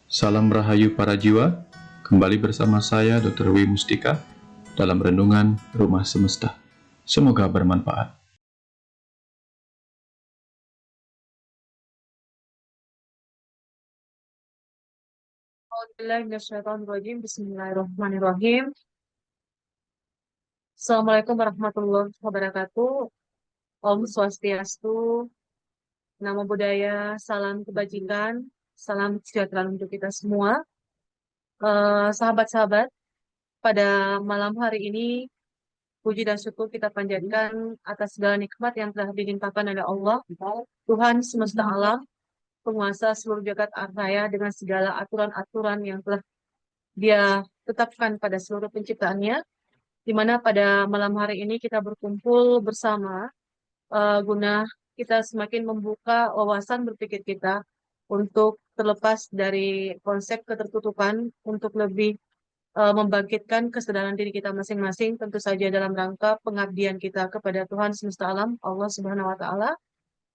Salam Rahayu para jiwa, kembali bersama saya Dr. W. Mustika dalam Renungan Rumah Semesta. Semoga bermanfaat. Bismillahirrahmanirrahim. Assalamualaikum warahmatullahi wabarakatuh. Om Swastiastu, Namo Buddhaya, salam kebajikan, salam sejahtera untuk kita semua. Sahabat-sahabat, pada malam hari ini, puji dan syukur kita panjatkan atas segala nikmat yang telah dilimpahkan oleh Allah, Tuhan semesta alam, penguasa seluruh jagat raya dengan segala aturan-aturan yang telah Dia tetapkan pada seluruh penciptaannya, di mana pada malam hari ini kita berkumpul bersama guna kita semakin membuka wawasan berpikir kita untuk terlepas dari konsep ketertutupan untuk lebih membangkitkan kesadaran diri kita masing-masing, tentu saja dalam rangka pengabdian kita kepada Tuhan semesta alam, Allah Subhanahu wa Ta'ala,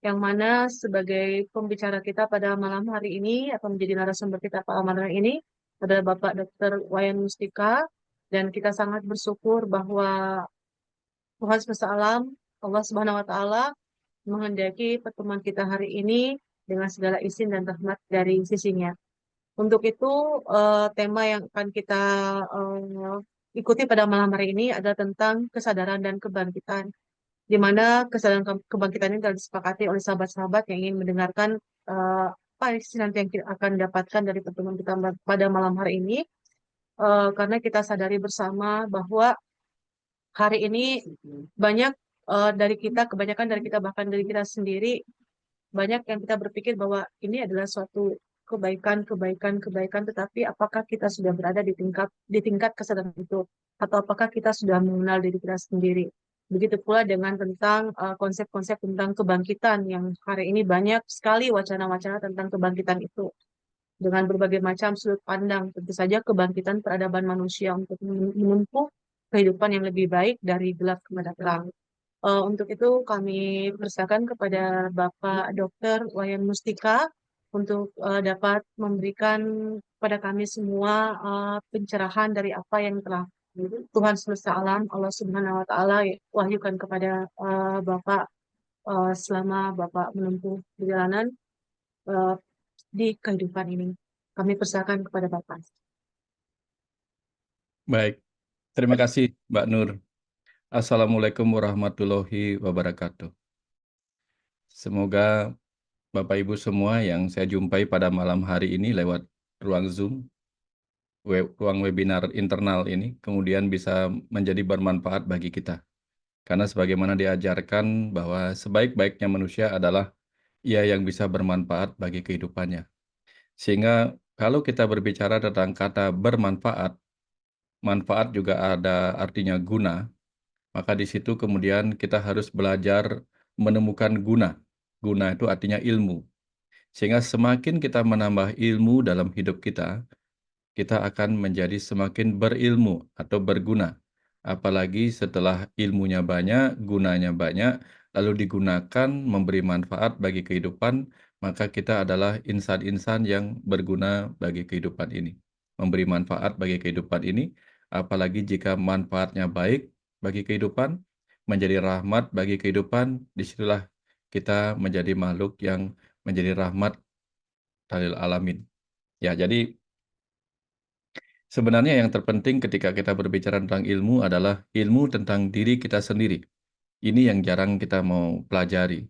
yang mana sebagai pembicara kita pada malam hari ini atau menjadi narasumber kita pada malam hari ini adalah Bapak Dr. Wayan Mustika, dan kita sangat bersyukur bahwa Tuhan semesta alam, Allah Subhanahu wa Ta'ala, menghendaki pertemuan kita hari ini dengan segala izin dan rahmat dari sisinya. Untuk itu, tema yang akan kita ikuti pada malam hari ini adalah tentang kesadaran dan kebangkitan, di mana kesadaran kebangkitan ini telah disepakati oleh sahabat-sahabat yang ingin mendengarkan apa sih nanti yang kita akan dapatkan dari pertemuan kita pada malam hari ini, karena kita sadari bersama bahwa hari ini banyak dari kita, kebanyakan dari kita, bahkan dari kita sendiri, banyak yang kita berpikir bahwa ini adalah suatu kebaikan, tetapi apakah kita sudah berada di tingkat kesadaran itu, atau apakah kita sudah mengenal diri kita sendiri? Begitu pula dengan tentang konsep-konsep tentang kebangkitan yang hari ini banyak sekali wacana-wacana tentang kebangkitan itu dengan berbagai macam sudut pandang. Tentu saja kebangkitan peradaban manusia untuk menempuh kehidupan yang lebih baik dari gelap kepada terang. Untuk itu kami persilakan kepada Bapak Dr. Wayan Mustika untuk dapat memberikan kepada kami semua pencerahan dari apa yang telah Tuhan semesta alam, Allah Subhanahu wa Ta'ala, wahyukan kepada Bapak selama Bapak menempuh perjalanan uh, di kehidupan ini. Kami persilakan kepada Bapak. Baik, terima kasih Mbak Nur. Assalamualaikum warahmatullahi wabarakatuh. Semoga Bapak Ibu semua yang saya jumpai pada malam hari ini lewat ruang Zoom, ruang webinar internal ini, kemudian bisa menjadi bermanfaat bagi kita. Karena sebagaimana diajarkan bahwa sebaik-baiknya manusia adalah ia yang bisa bermanfaat bagi kehidupannya. Sehingga kalau kita berbicara tentang kata bermanfaat, manfaat juga ada artinya guna, maka di situ kemudian kita harus belajar menemukan guna. Guna itu artinya ilmu. Sehingga semakin kita menambah ilmu dalam hidup kita akan menjadi semakin berilmu atau berguna. Apalagi setelah ilmunya banyak, gunanya banyak, lalu digunakan memberi manfaat bagi kehidupan, maka kita adalah insan-insan yang berguna bagi kehidupan ini. Memberi manfaat bagi kehidupan ini, apalagi jika manfaatnya baik bagi kehidupan, menjadi rahmat bagi kehidupan, disitulah kita menjadi makhluk yang menjadi rahmat dalil alamin. Ya, jadi sebenarnya yang terpenting ketika kita berbicara tentang ilmu adalah ilmu tentang diri kita sendiri. Ini yang jarang kita mau pelajari.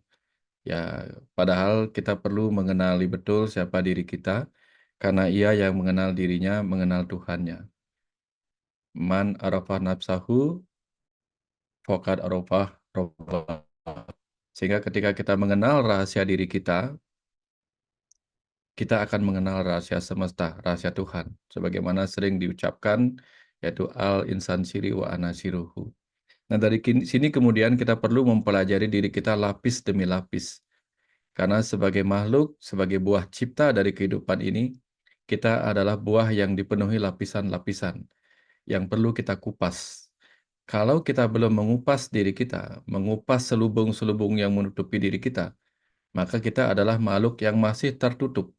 Ya, padahal kita perlu mengenali betul siapa diri kita, karena ia yang mengenal dirinya, mengenal Tuhannya. Man arafah nafsahu, faqad arafah rabbah. Sehingga ketika kita mengenal rahasia diri kita akan mengenal rahasia semesta, rahasia Tuhan. Sebagaimana sering diucapkan, yaitu al-insan siri wa anasiruhu. Nah, dari sini kemudian kita perlu mempelajari diri kita lapis demi lapis. Karena sebagai makhluk, sebagai buah cipta dari kehidupan ini, kita adalah buah yang dipenuhi lapisan-lapisan yang perlu kita kupas. Kalau kita belum mengupas diri kita, mengupas selubung-selubung yang menutupi diri kita, maka kita adalah makhluk yang masih tertutup,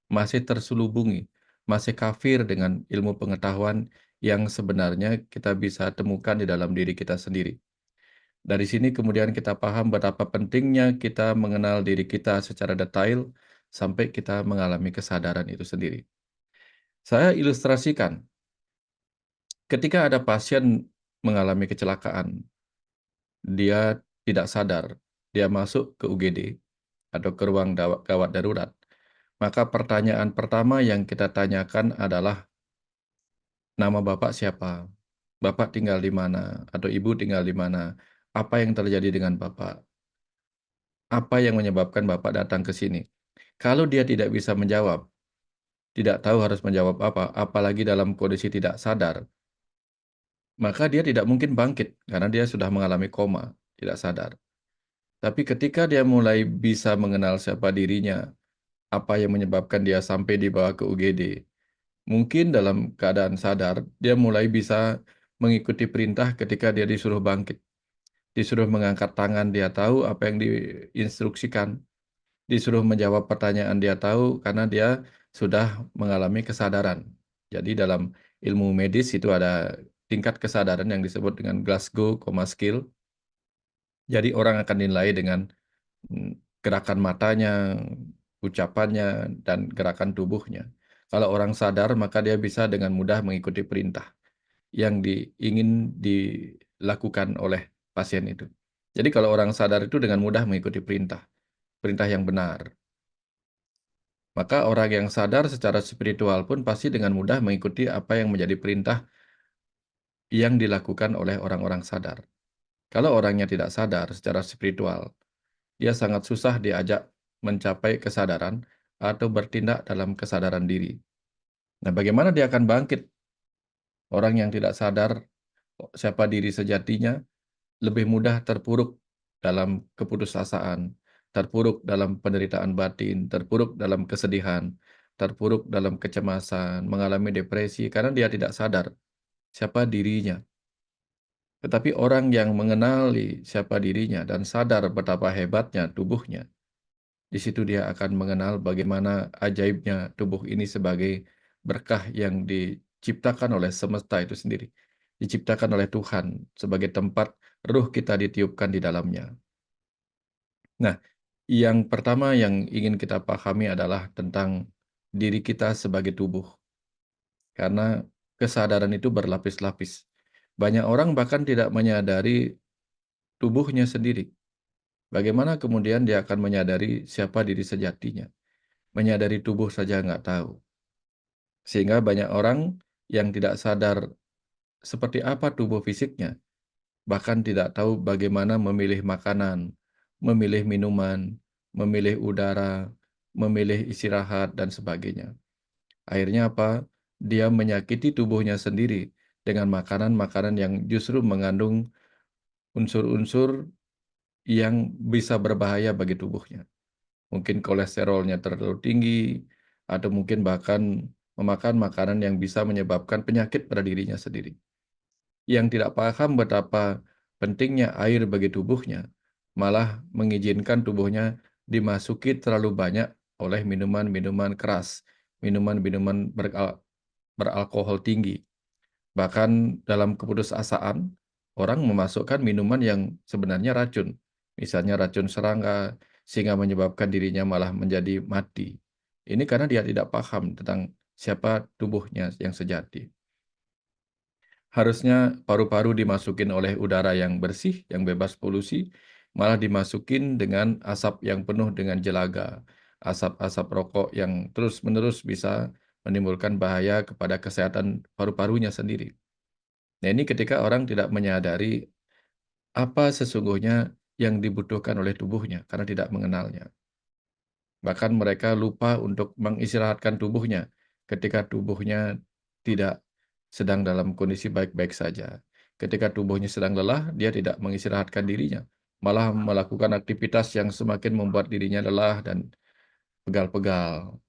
masih terselubungi, masih kafir dengan ilmu pengetahuan yang sebenarnya kita bisa temukan di dalam diri kita sendiri. Dari sini kemudian kita paham betapa pentingnya kita mengenal diri kita secara detail sampai kita mengalami kesadaran itu sendiri. Saya ilustrasikan, ketika ada pasien mengalami kecelakaan, dia tidak sadar, dia masuk ke UGD atau ke ruang gawat darurat, maka pertanyaan pertama yang kita tanyakan adalah, nama Bapak siapa? Bapak tinggal di mana? Atau Ibu tinggal di mana? Apa yang terjadi dengan Bapak? Apa yang menyebabkan Bapak datang ke sini? Kalau dia tidak bisa menjawab, tidak tahu harus menjawab apa, apalagi dalam kondisi tidak sadar, maka dia tidak mungkin bangkit karena dia sudah mengalami koma, tidak sadar. Tapi ketika dia mulai bisa mengenal siapa dirinya, apa yang menyebabkan dia sampai dibawa ke UGD, mungkin dalam keadaan sadar, dia mulai bisa mengikuti perintah ketika dia disuruh bangkit. Disuruh mengangkat tangan, dia tahu apa yang diinstruksikan. Disuruh menjawab pertanyaan, dia tahu karena dia sudah mengalami kesadaran. Jadi dalam ilmu medis itu ada tingkat kesadaran yang disebut dengan Glasgow Coma Skill. Jadi orang akan dinilai dengan gerakan matanya, ucapannya, dan gerakan tubuhnya. Kalau orang sadar, maka dia bisa dengan mudah mengikuti perintah yang ingin dilakukan oleh pasien itu. Jadi kalau orang sadar itu dengan mudah mengikuti perintah, perintah yang benar. Maka orang yang sadar secara spiritual pun pasti dengan mudah mengikuti apa yang menjadi perintah yang dilakukan oleh orang-orang sadar. Kalau orangnya tidak sadar secara spiritual, dia sangat susah diajak mencapai kesadaran atau bertindak dalam kesadaran diri. Nah, bagaimana dia akan bangkit? Orang yang tidak sadar siapa diri sejatinya lebih mudah terpuruk dalam keputusasaan, terpuruk dalam penderitaan batin, terpuruk dalam kesedihan, terpuruk dalam kecemasan, mengalami depresi karena dia tidak sadar siapa dirinya. Tetapi orang yang mengenali siapa dirinya dan sadar betapa hebatnya tubuhnya, di situ dia akan mengenal bagaimana ajaibnya tubuh ini sebagai berkah yang diciptakan oleh semesta itu sendiri. Diciptakan oleh Tuhan sebagai tempat ruh kita ditiupkan di dalamnya. Nah, yang pertama yang ingin kita pahami adalah tentang diri kita sebagai tubuh. Karena kesadaran itu berlapis-lapis. Banyak orang bahkan tidak menyadari tubuhnya sendiri. Bagaimana kemudian dia akan menyadari siapa diri sejatinya? Menyadari tubuh saja nggak tahu. Sehingga banyak orang yang tidak sadar seperti apa tubuh fisiknya, bahkan tidak tahu bagaimana memilih makanan, memilih minuman, memilih udara, memilih istirahat, dan sebagainya. Akhirnya apa? Dia menyakiti tubuhnya sendiri dengan makanan-makanan yang justru mengandung unsur-unsur yang bisa berbahaya bagi tubuhnya. Mungkin kolesterolnya terlalu tinggi, atau mungkin bahkan memakan makanan yang bisa menyebabkan penyakit pada dirinya sendiri. Yang tidak paham betapa pentingnya air bagi tubuhnya, malah mengizinkan tubuhnya dimasuki terlalu banyak oleh minuman-minuman keras, minuman-minuman beralkohol tinggi. Bahkan dalam keputusasaan, orang memasukkan minuman yang sebenarnya racun, misalnya racun serangga, sehingga menyebabkan dirinya malah menjadi mati. Ini karena dia tidak paham tentang siapa tubuhnya yang sejati. Harusnya paru-paru dimasukin oleh udara yang bersih, yang bebas polusi, malah dimasukin dengan asap yang penuh dengan jelaga, asap-asap rokok yang terus-menerus bisa menimbulkan bahaya kepada kesehatan paru-parunya sendiri. Nah, ini ketika orang tidak menyadari apa sesungguhnya yang dibutuhkan oleh tubuhnya karena tidak mengenalnya. Bahkan mereka lupa untuk mengistirahatkan tubuhnya ketika tubuhnya tidak sedang dalam kondisi baik-baik saja. Ketika tubuhnya sedang lelah, dia tidak mengistirahatkan dirinya, malah melakukan aktivitas yang semakin membuat dirinya lelah dan pegal-pegal.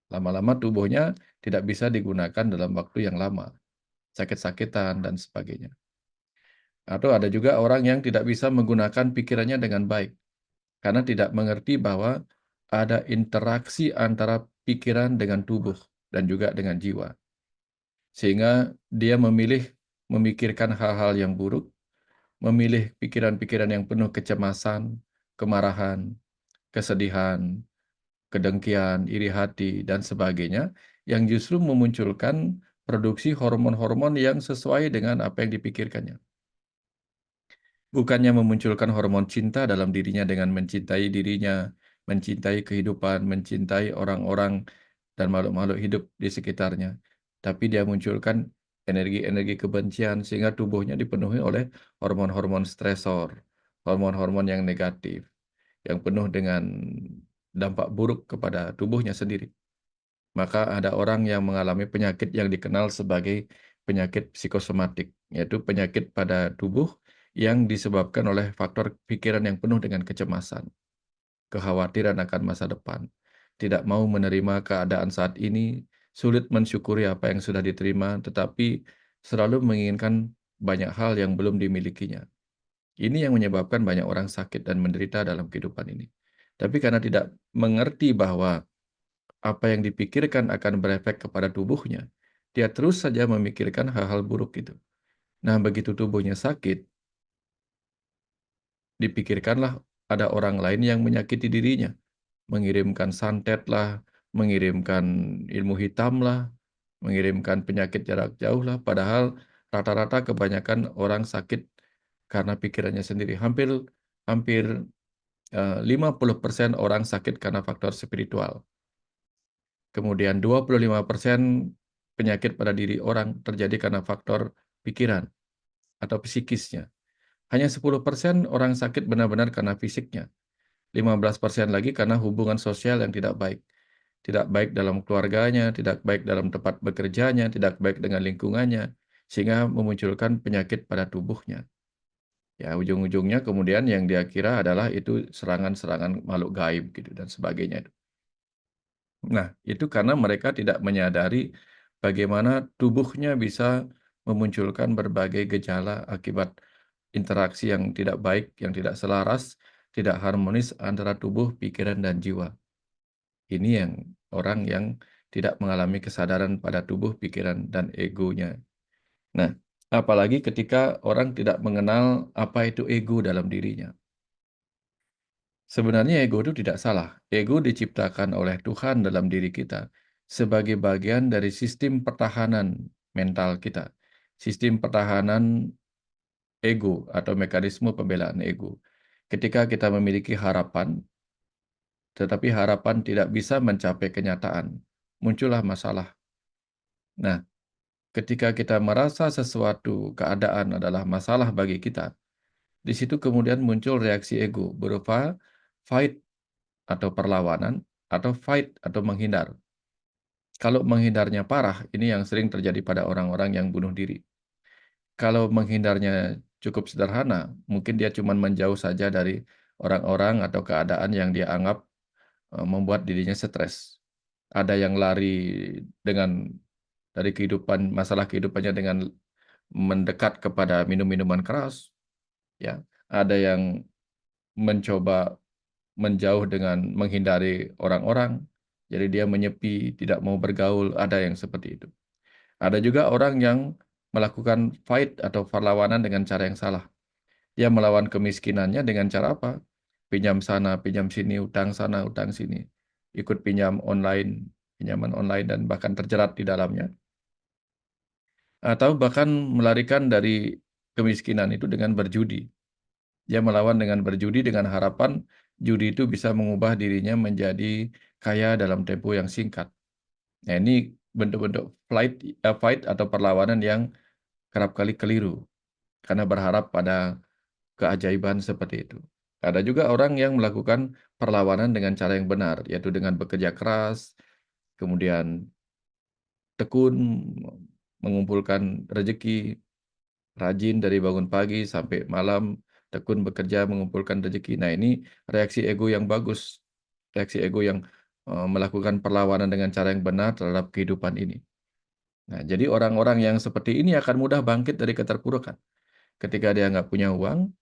Lama-lama tubuhnya tidak bisa digunakan dalam waktu yang lama, sakit-sakitan dan sebagainya. Atau ada juga orang yang tidak bisa menggunakan pikirannya dengan baik, karena tidak mengerti bahwa ada interaksi antara pikiran dengan tubuh. dan juga dengan jiwa. Sehingga dia memikirkan hal-hal yang buruk, memilih pikiran-pikiran yang penuh kecemasan, kemarahan, kesedihan, kedengkian, iri hati, dan sebagainya, yang justru memunculkan produksi hormon-hormon yang sesuai dengan apa yang dipikirkannya. Bukannya memunculkan hormon cinta dalam dirinya dengan mencintai dirinya, mencintai kehidupan, mencintai orang-orang dan makhluk-makhluk hidup di sekitarnya. Tapi dia munculkan energi-energi kebencian sehingga tubuhnya dipenuhi oleh hormon-hormon stresor, hormon-hormon yang negatif, yang penuh dengan dampak buruk kepada tubuhnya sendiri. Maka ada orang yang mengalami penyakit yang dikenal sebagai penyakit psikosomatik, yaitu penyakit pada tubuh yang disebabkan oleh faktor pikiran yang penuh dengan kecemasan, kekhawatiran akan masa depan, tidak mau menerima keadaan saat ini, sulit mensyukuri apa yang sudah diterima, tetapi selalu menginginkan banyak hal yang belum dimilikinya. Ini yang menyebabkan banyak orang sakit dan menderita dalam kehidupan ini. Tapi karena tidak mengerti bahwa apa yang dipikirkan akan berefek kepada tubuhnya, dia terus saja memikirkan hal-hal buruk itu. Nah, begitu tubuhnya sakit, dipikirkanlah ada orang lain yang menyakiti dirinya, mengirimkan santet lah, mengirimkan ilmu hitam lah, mengirimkan penyakit jarak jauh lah, padahal rata-rata kebanyakan orang sakit karena pikirannya sendiri. Hampir hampir 50% orang sakit karena faktor spiritual. Kemudian 25% penyakit pada diri orang terjadi karena faktor pikiran atau psikisnya. Hanya 10% orang sakit benar-benar karena fisiknya. 15% lagi karena hubungan sosial yang tidak baik. Tidak baik dalam keluarganya, tidak baik dalam tempat bekerjanya, tidak baik dengan lingkungannya, sehingga memunculkan penyakit pada tubuhnya. Ya, ujung-ujungnya kemudian yang dia kira adalah itu serangan-serangan makhluk gaib gitu dan sebagainya. Nah, itu karena mereka tidak menyadari bagaimana tubuhnya bisa memunculkan berbagai gejala akibat interaksi yang tidak baik, yang tidak selaras, tidak harmonis antara tubuh, pikiran, dan jiwa. Ini yang orang yang tidak mengalami kesadaran pada tubuh, pikiran, dan egonya. Nah, apalagi ketika orang tidak mengenal apa itu ego dalam dirinya. Sebenarnya ego itu tidak salah. Ego diciptakan oleh Tuhan dalam diri kita sebagai bagian dari sistem pertahanan mental kita. Sistem pertahanan ego atau mekanisme pembelaan ego. Ketika kita memiliki harapan, tetapi harapan tidak bisa mencapai kenyataan, muncullah masalah. Nah, ketika kita merasa sesuatu keadaan adalah masalah bagi kita, di situ kemudian muncul reaksi ego berupa fight atau perlawanan, atau fight atau menghindar. Kalau menghindarnya parah, ini yang sering terjadi pada orang-orang yang bunuh diri. Kalau menghindarnya cukup sederhana, mungkin dia cuma menjauh saja dari orang-orang atau keadaan yang dia anggap membuat dirinya stres. Ada yang lari dengan dari kehidupan masalah kehidupannya dengan mendekat kepada minum-minuman keras, ya. Ada yang mencoba menjauh dengan menghindari orang-orang, jadi dia menyepi, tidak mau bergaul, ada yang seperti itu. Ada juga orang yang melakukan fight atau perlawanan dengan cara yang salah. Dia melawan kemiskinannya dengan cara apa? Pinjam sana, pinjam sini, utang sana, utang sini. Ikut pinjam online, pinjaman online, dan bahkan terjerat di dalamnya. Atau bahkan melarikan dari kemiskinan itu dengan berjudi. Dia melawan dengan berjudi dengan harapan judi itu bisa mengubah dirinya menjadi kaya dalam tempo yang singkat. Nah, ini bentuk-bentuk fight atau perlawanan yang kerap kali keliru karena berharap pada keajaiban seperti itu. Ada juga orang yang melakukan perlawanan dengan cara yang benar, yaitu dengan bekerja keras, kemudian tekun mengumpulkan rezeki, rajin dari bangun pagi sampai malam, tekun bekerja mengumpulkan rezeki. Nah, ini reaksi ego yang bagus, reaksi ego yang melakukan perlawanan dengan cara yang benar terhadap kehidupan ini. Nah, jadi orang-orang yang seperti ini akan mudah bangkit dari keterpurukan. Ketika dia nggak punya uang,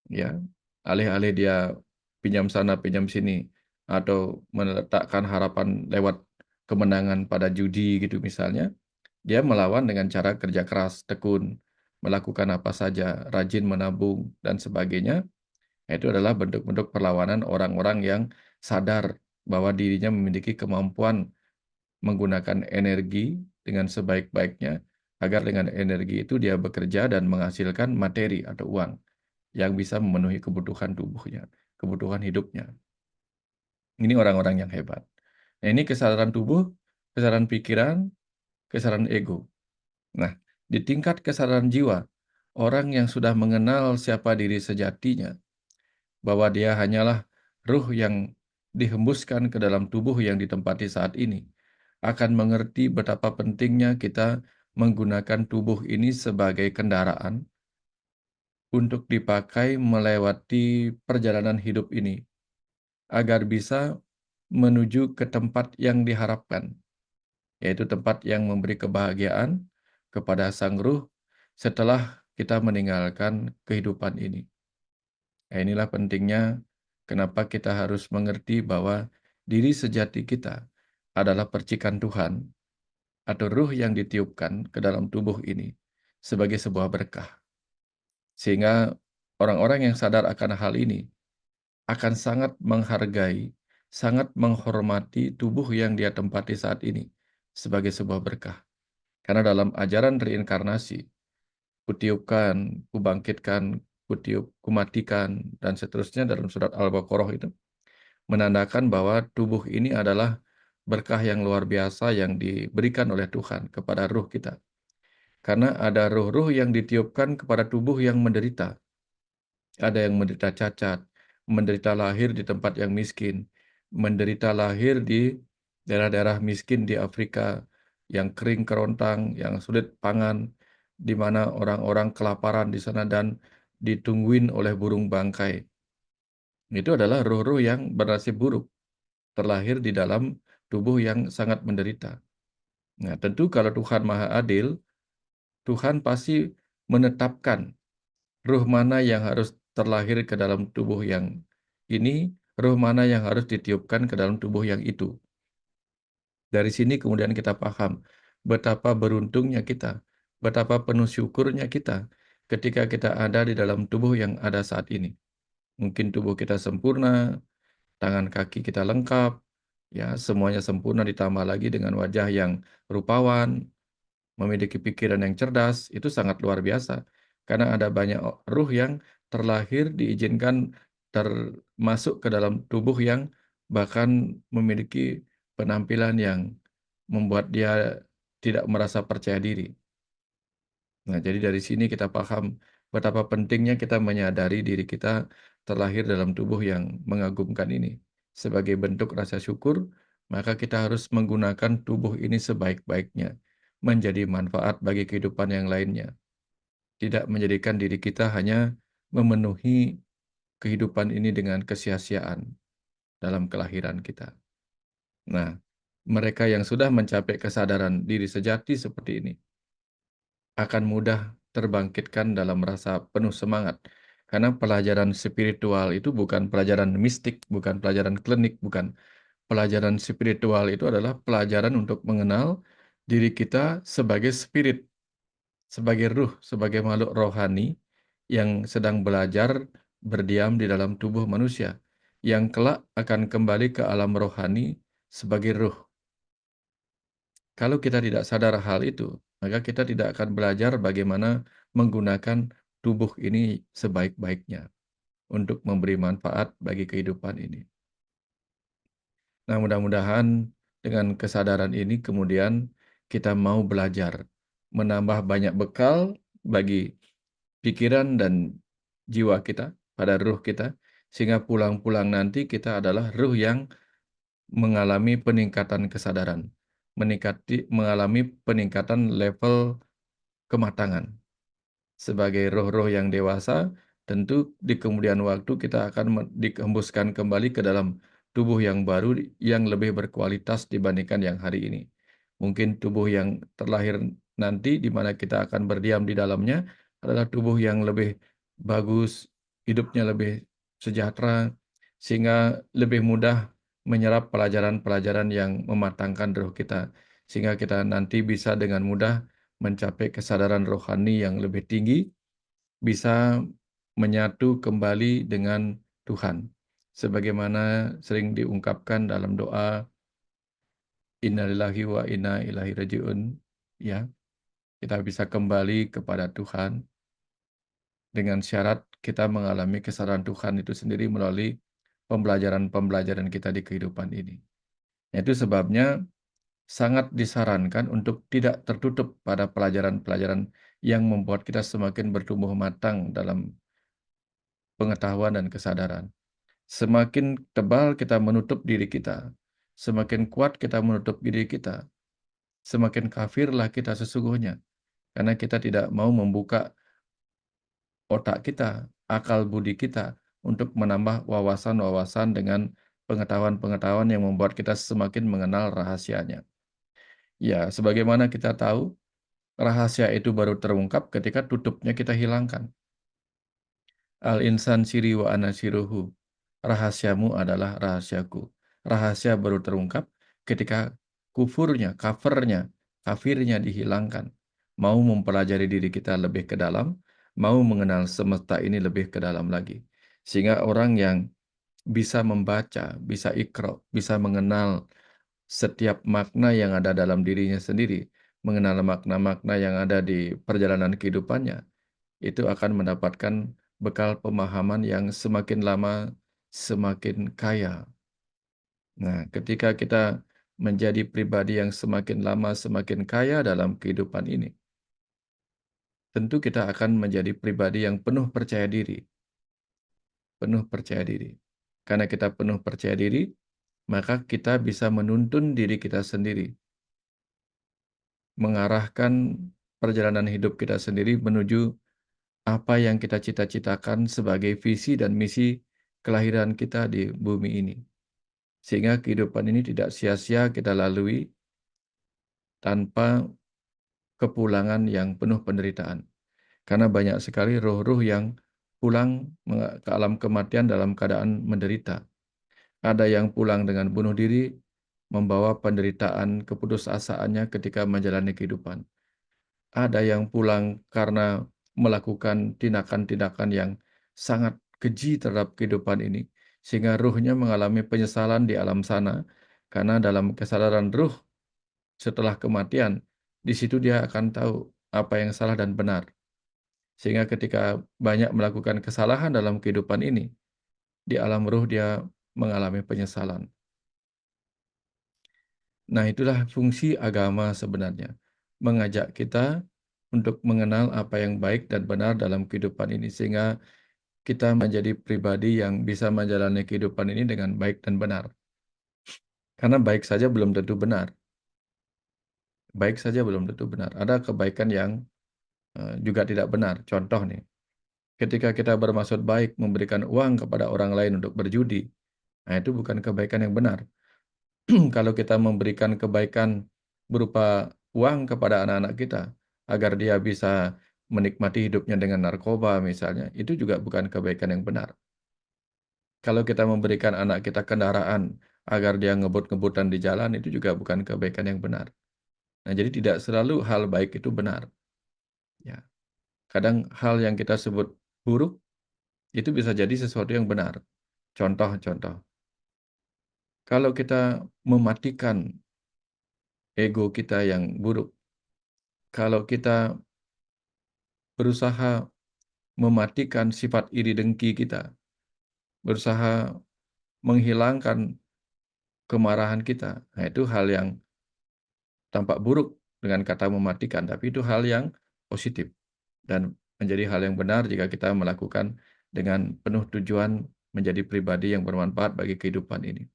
ya, alih-alih dia pinjam sana, pinjam sini, atau meletakkan harapan lewat kemenangan pada judi gitu misalnya, dia melawan dengan cara kerja keras, tekun, melakukan apa saja, rajin menabung, dan sebagainya. Itu adalah bentuk-bentuk perlawanan orang-orang yang sadar bahwa dirinya memiliki kemampuan menggunakan energi dengan sebaik-baiknya, agar dengan energi itu dia bekerja dan menghasilkan materi atau uang yang bisa memenuhi kebutuhan tubuhnya, kebutuhan hidupnya. Ini orang-orang yang hebat. Nah, ini kesadaran tubuh, kesadaran pikiran, kesadaran ego. Nah, di tingkat kesadaran jiwa, orang yang sudah mengenal siapa diri sejatinya, bahwa dia hanyalah ruh yang dihembuskan ke dalam tubuh yang ditempati saat ini, akan mengerti betapa pentingnya kita menggunakan tubuh ini sebagai kendaraan untuk dipakai melewati perjalanan hidup ini, agar bisa menuju ke tempat yang diharapkan, yaitu tempat yang memberi kebahagiaan kepada sang ruh setelah kita meninggalkan kehidupan ini. Nah, inilah pentingnya kenapa kita harus mengerti bahwa diri sejati kita adalah percikan Tuhan atau ruh yang ditiupkan ke dalam tubuh ini sebagai sebuah berkah. Sehingga orang-orang yang sadar akan hal ini akan sangat menghargai, sangat menghormati tubuh yang dia tempati saat ini sebagai sebuah berkah. Karena dalam ajaran reinkarnasi, kutiupkan, kubangkitkan, kutiup, kumatikan, dan seterusnya dalam surat Al-Baqarah itu menandakan bahwa tubuh ini adalah berkah yang luar biasa yang diberikan oleh Tuhan kepada ruh kita. Karena ada ruh-ruh yang ditiupkan kepada tubuh yang menderita. Ada yang menderita cacat, menderita lahir di tempat yang miskin, menderita lahir di daerah-daerah miskin di Afrika yang kering kerontang, yang sulit pangan, di mana orang-orang kelaparan di sana dan ditungguin oleh burung bangkai. Itu adalah ruh-ruh yang bernasib buruk, terlahir di dalam tubuh yang sangat menderita. Nah, tentu kalau Tuhan Maha Adil, Tuhan pasti menetapkan ruh mana yang harus terlahir ke dalam tubuh yang ini, ruh mana yang harus ditiupkan ke dalam tubuh yang itu. Dari sini kemudian kita paham betapa beruntungnya kita, betapa penuh syukurnya kita ketika kita ada di dalam tubuh yang ada saat ini. Mungkin tubuh kita sempurna, tangan kaki kita lengkap, ya semuanya sempurna ditambah lagi dengan wajah yang rupawan, memiliki pikiran yang cerdas, itu sangat luar biasa. Karena ada banyak ruh yang terlahir diizinkan termasuk ke dalam tubuh yang bahkan memiliki penampilan yang membuat dia tidak merasa percaya diri. Nah, jadi dari sini kita paham betapa pentingnya kita menyadari diri kita terlahir dalam tubuh yang mengagumkan ini. Sebagai bentuk rasa syukur, maka kita harus menggunakan tubuh ini sebaik-baiknya, menjadi manfaat bagi kehidupan yang lainnya. Tidak menjadikan diri kita hanya memenuhi kehidupan ini dengan kesia-siaan dalam kelahiran kita. Nah, mereka yang sudah mencapai kesadaran diri sejati seperti ini, akan mudah terbangkitkan dalam rasa penuh semangat. Karena pelajaran spiritual itu bukan pelajaran mistik, bukan pelajaran klinik, bukan. Pelajaran spiritual itu adalah pelajaran untuk mengenal diri kita sebagai spirit, sebagai ruh, sebagai makhluk rohani yang sedang belajar berdiam di dalam tubuh manusia, yang kelak akan kembali ke alam rohani sebagai ruh. Kalau kita tidak sadar hal itu, maka kita tidak akan belajar bagaimana menggunakan tubuh ini sebaik-baiknya untuk memberi manfaat bagi kehidupan ini. Nah, mudah-mudahan dengan kesadaran ini kemudian kita mau belajar, menambah banyak bekal bagi pikiran dan jiwa kita, pada ruh kita, sehingga pulang-pulang nanti kita adalah ruh yang mengalami peningkatan kesadaran, mengalami peningkatan level kematangan. Sebagai roh-roh yang dewasa, tentu di kemudian waktu kita akan dihembuskan kembali ke dalam tubuh yang baru yang lebih berkualitas dibandingkan yang hari ini. Mungkin tubuh yang terlahir nanti di mana kita akan berdiam di dalamnya adalah tubuh yang lebih bagus, hidupnya lebih sejahtera, sehingga lebih mudah menyerap pelajaran-pelajaran yang mematangkan roh kita, sehingga kita nanti bisa dengan mudah mencapai kesadaran rohani yang lebih tinggi, bisa menyatu kembali dengan Tuhan. Sebagaimana sering diungkapkan dalam doa, Innalillahi wa inna ilaihi raji'un, ya, kita bisa kembali kepada Tuhan dengan syarat kita mengalami kesadaran Tuhan itu sendiri melalui pembelajaran-pembelajaran kita di kehidupan ini. Itu sebabnya sangat disarankan untuk tidak tertutup pada pelajaran-pelajaran yang membuat kita semakin bertumbuh matang dalam pengetahuan dan kesadaran. Semakin tebal kita menutup diri kita, semakin kuat kita menutup diri kita, semakin kafirlah kita sesungguhnya. Karena kita tidak mau membuka otak kita, akal budi kita, untuk menambah wawasan-wawasan dengan pengetahuan-pengetahuan yang membuat kita semakin mengenal rahasianya. Ya, sebagaimana kita tahu, rahasia itu baru terungkap ketika tutupnya kita hilangkan. Al-insan siri wa ana siruhu. Rahasiamu adalah rahasiaku. Rahasia baru terungkap ketika kufurnya, kafirnya dihilangkan. Mau mempelajari diri kita lebih ke dalam, mau mengenal semesta ini lebih ke dalam lagi. Sehingga orang yang bisa membaca, bisa ikro, bisa mengenal setiap makna yang ada dalam dirinya sendiri, mengenal makna-makna yang ada di perjalanan kehidupannya, itu akan mendapatkan bekal pemahaman yang semakin lama semakin kaya. Nah, ketika kita menjadi pribadi yang semakin lama semakin kaya dalam kehidupan ini, tentu kita akan menjadi pribadi yang penuh percaya diri, penuh percaya diri. Karena kita penuh percaya diri, maka kita bisa menuntun diri kita sendiri, mengarahkan perjalanan hidup kita sendiri menuju apa yang kita cita-citakan sebagai visi dan misi kelahiran kita di bumi ini. Sehingga kehidupan ini tidak sia-sia kita lalui tanpa kepulangan yang penuh penderitaan. Karena banyak sekali roh-roh yang pulang ke alam kematian dalam keadaan menderita. Ada yang pulang dengan bunuh diri, membawa penderitaan keputusasaannya ketika menjalani kehidupan. Ada yang pulang karena melakukan tindakan-tindakan yang sangat keji terhadap kehidupan ini, sehingga ruhnya mengalami penyesalan di alam sana, karena dalam kesadaran ruh setelah kematian, di situ dia akan tahu apa yang salah dan benar. Sehingga ketika banyak melakukan kesalahan dalam kehidupan ini, di alam ruh dia mengalami penyesalan. Nah, itulah fungsi agama sebenarnya. Mengajak kita untuk mengenal apa yang baik dan benar dalam kehidupan ini, sehingga kita menjadi pribadi yang bisa menjalani kehidupan ini dengan baik dan benar. Karena baik saja belum tentu benar. Baik saja belum tentu benar. Ada kebaikan yang juga tidak benar. Contoh nih, ketika kita bermaksud baik memberikan uang kepada orang lain untuk berjudi, nah itu bukan kebaikan yang benar. Kalau kita memberikan kebaikan berupa uang kepada anak-anak kita, agar dia bisa menikmati hidupnya dengan narkoba misalnya, itu juga bukan kebaikan yang benar. Kalau kita memberikan anak kita kendaraan agar dia ngebut-ngebutan di jalan, itu juga bukan kebaikan yang benar. Nah, jadi tidak selalu hal baik itu benar. Ya, kadang hal yang kita sebut buruk itu bisa jadi sesuatu yang benar. Contoh-contoh, kalau kita mematikan ego kita yang buruk, kalau kita berusaha mematikan sifat iri dengki kita, berusaha menghilangkan kemarahan kita, nah itu hal yang tampak buruk dengan kata mematikan, tapi itu hal yang positif dan menjadi hal yang benar jika kita melakukan dengan penuh tujuan menjadi pribadi yang bermanfaat bagi kehidupan ini.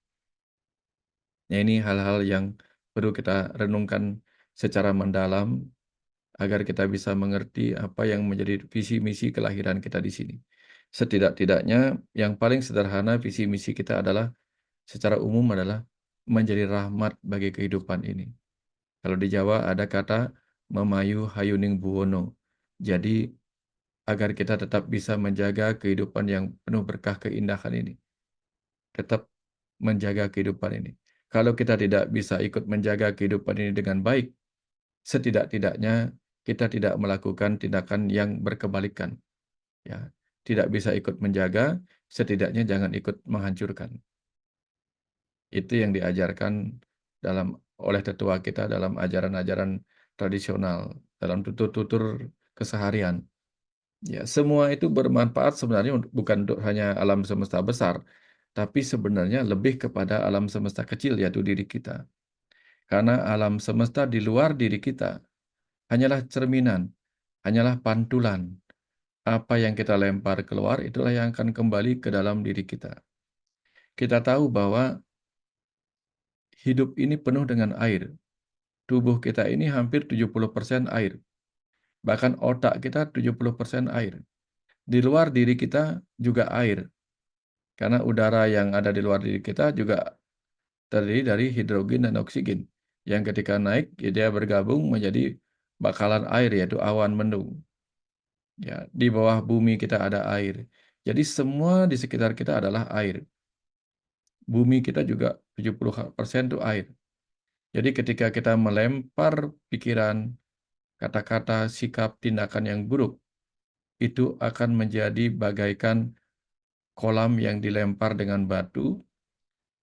Ya, ini hal-hal yang perlu kita renungkan secara mendalam agar kita bisa mengerti apa yang menjadi visi misi kelahiran kita di sini. Setidak-tidaknya yang paling sederhana visi misi kita adalah secara umum adalah menjadi rahmat bagi kehidupan ini. Kalau di Jawa ada kata memayu hayuning buwono. Jadi agar kita tetap bisa menjaga kehidupan yang penuh berkah keindahan ini. Tetap menjaga kehidupan ini. Kalau kita tidak bisa ikut menjaga kehidupan ini dengan baik, setidak-tidaknya kita tidak melakukan tindakan yang berkebalikan. Ya, tidak bisa ikut menjaga, setidaknya jangan ikut menghancurkan. Itu yang diajarkan oleh tetua kita dalam ajaran-ajaran tradisional, dalam tutur-tutur keseharian. Ya, semua itu bermanfaat sebenarnya bukan untuk hanya alam semesta besar, tapi sebenarnya lebih kepada alam semesta kecil, yaitu diri kita. Karena alam semesta di luar diri kita hanyalah cerminan, hanyalah pantulan. Apa yang kita lempar keluar, itulah yang akan kembali ke dalam diri kita. Kita tahu bahwa hidup ini penuh dengan air. Tubuh kita ini hampir 70% air. Bahkan otak kita 70% air. Di luar diri kita juga air. Karena udara yang ada di luar diri kita juga terdiri dari hidrogen dan oksigen. Yang ketika naik, dia bergabung menjadi bakalan air, yaitu awan mendung. Ya, di bawah bumi kita ada air. Jadi semua di sekitar kita adalah air. Bumi kita juga 70% itu air. Jadi ketika kita melempar pikiran, kata-kata, sikap, tindakan yang buruk, itu akan menjadi bagaikan kolam yang dilempar dengan batu,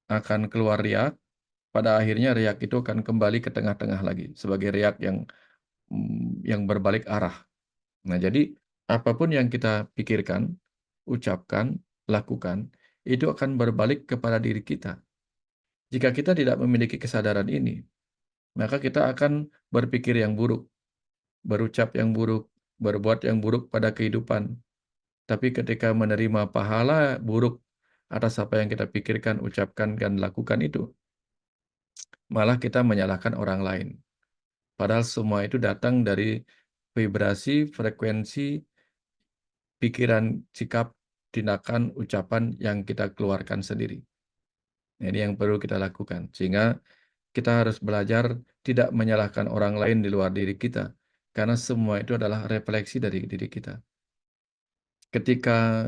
akan keluar riak, pada akhirnya riak itu akan kembali ke tengah-tengah lagi, sebagai riak yang berbalik arah. Nah, jadi apapun yang kita pikirkan, ucapkan, lakukan, itu akan berbalik kepada diri kita. Jika kita tidak memiliki kesadaran ini, maka kita akan berpikir yang buruk, berucap yang buruk, berbuat yang buruk pada kehidupan. Tapi ketika menerima pahala buruk atas apa yang kita pikirkan, ucapkan, dan lakukan itu, malah kita menyalahkan orang lain. Padahal semua itu datang dari vibrasi, frekuensi, pikiran, sikap, tindakan, ucapan yang kita keluarkan sendiri. Nah, ini yang perlu kita lakukan. Sehingga kita harus belajar tidak menyalahkan orang lain di luar diri kita. Karena semua itu adalah refleksi dari diri kita. Ketika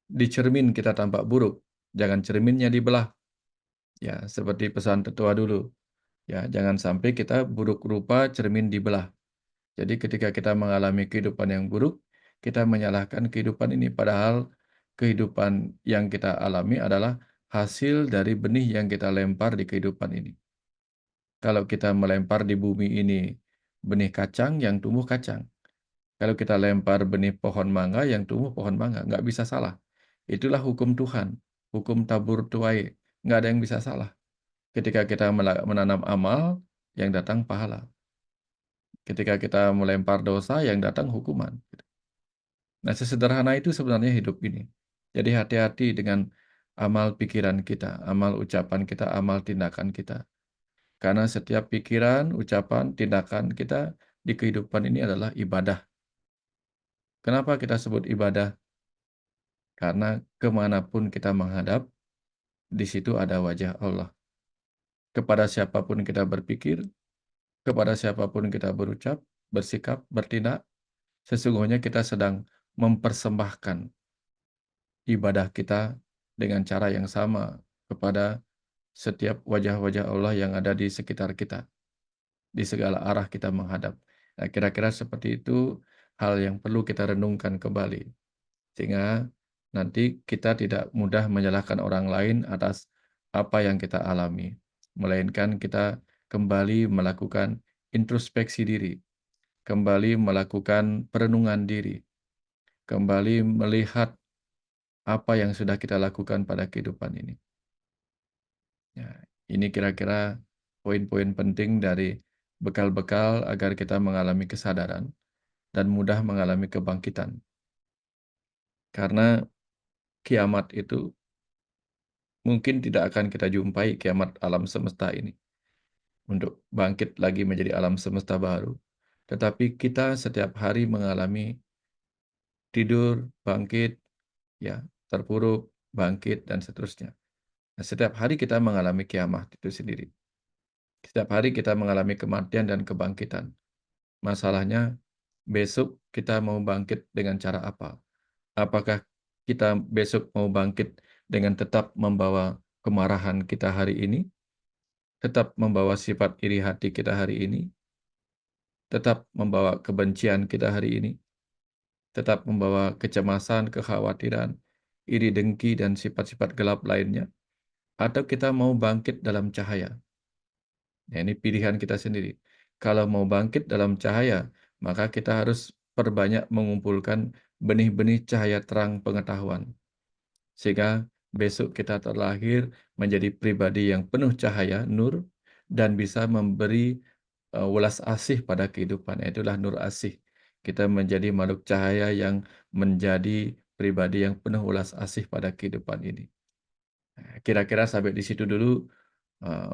di cermin kita tampak buruk, jangan cerminnya dibelah. Ya, seperti pesan tetua dulu. Ya, jangan sampai kita buruk rupa cermin dibelah. Jadi ketika kita mengalami kehidupan yang buruk, kita menyalahkan kehidupan ini. Padahal kehidupan yang kita alami adalah hasil dari benih yang kita lempar di kehidupan ini. Kalau kita melempar di bumi ini benih kacang, yang tumbuh kacang. Kalau kita lempar benih pohon mangga, yang tumbuh pohon mangga. Nggak bisa salah. Itulah hukum Tuhan. Hukum tabur tuai. Nggak ada yang bisa salah. Ketika kita menanam amal, yang datang pahala. Ketika kita melempar dosa, yang datang hukuman. Nah, sesederhana itu sebenarnya hidup ini. Jadi hati-hati dengan amal pikiran kita, amal ucapan kita, amal tindakan kita. Karena setiap pikiran, ucapan, tindakan kita di kehidupan ini adalah ibadah. Kenapa kita sebut ibadah? Karena kemanapun kita menghadap, di situ ada wajah Allah. Kepada siapapun kita berpikir, kepada siapapun kita berucap, bersikap, bertindak, sesungguhnya kita sedang mempersembahkan ibadah kita dengan cara yang sama kepada setiap wajah-wajah Allah yang ada di sekitar kita, di segala arah kita menghadap. Nah, kira-kira seperti itu hal yang perlu kita renungkan kembali, sehingga nanti kita tidak mudah menyalahkan orang lain atas apa yang kita alami, melainkan kita kembali melakukan introspeksi diri, kembali melakukan perenungan diri, kembali melihat apa yang sudah kita lakukan pada kehidupan ini. Ya, ini kira-kira poin-poin penting dari bekal-bekal agar kita mengalami kesadaran dan mudah mengalami kebangkitan. Karena kiamat itu mungkin tidak akan kita jumpai, kiamat alam semesta ini, untuk bangkit lagi menjadi alam semesta baru. Tetapi kita setiap hari mengalami tidur, bangkit, ya, terpuruk, bangkit, dan seterusnya. Nah, setiap hari kita mengalami kiamat itu sendiri. Setiap hari kita mengalami kematian dan kebangkitan. Masalahnya, besok kita mau bangkit dengan cara apa? Apakah kita besok mau bangkit dengan tetap membawa kemarahan kita hari ini, tetap membawa sifat iri hati kita hari ini, tetap membawa kebencian kita hari ini, tetap membawa kecemasan, kekhawatiran, iri dengki, dan sifat-sifat gelap lainnya, atau kita mau bangkit dalam cahaya. Ya, ini pilihan kita sendiri. Kalau mau bangkit dalam cahaya, maka kita harus perbanyak mengumpulkan benih-benih cahaya terang pengetahuan. Sehingga besok kita terlahir menjadi pribadi yang penuh cahaya, nur, dan bisa memberi welas asih pada kehidupan. Itulah nur asih. Kita menjadi makhluk cahaya yang menjadi pribadi yang penuh welas asih pada kehidupan ini. Kira-kira sampai di situ dulu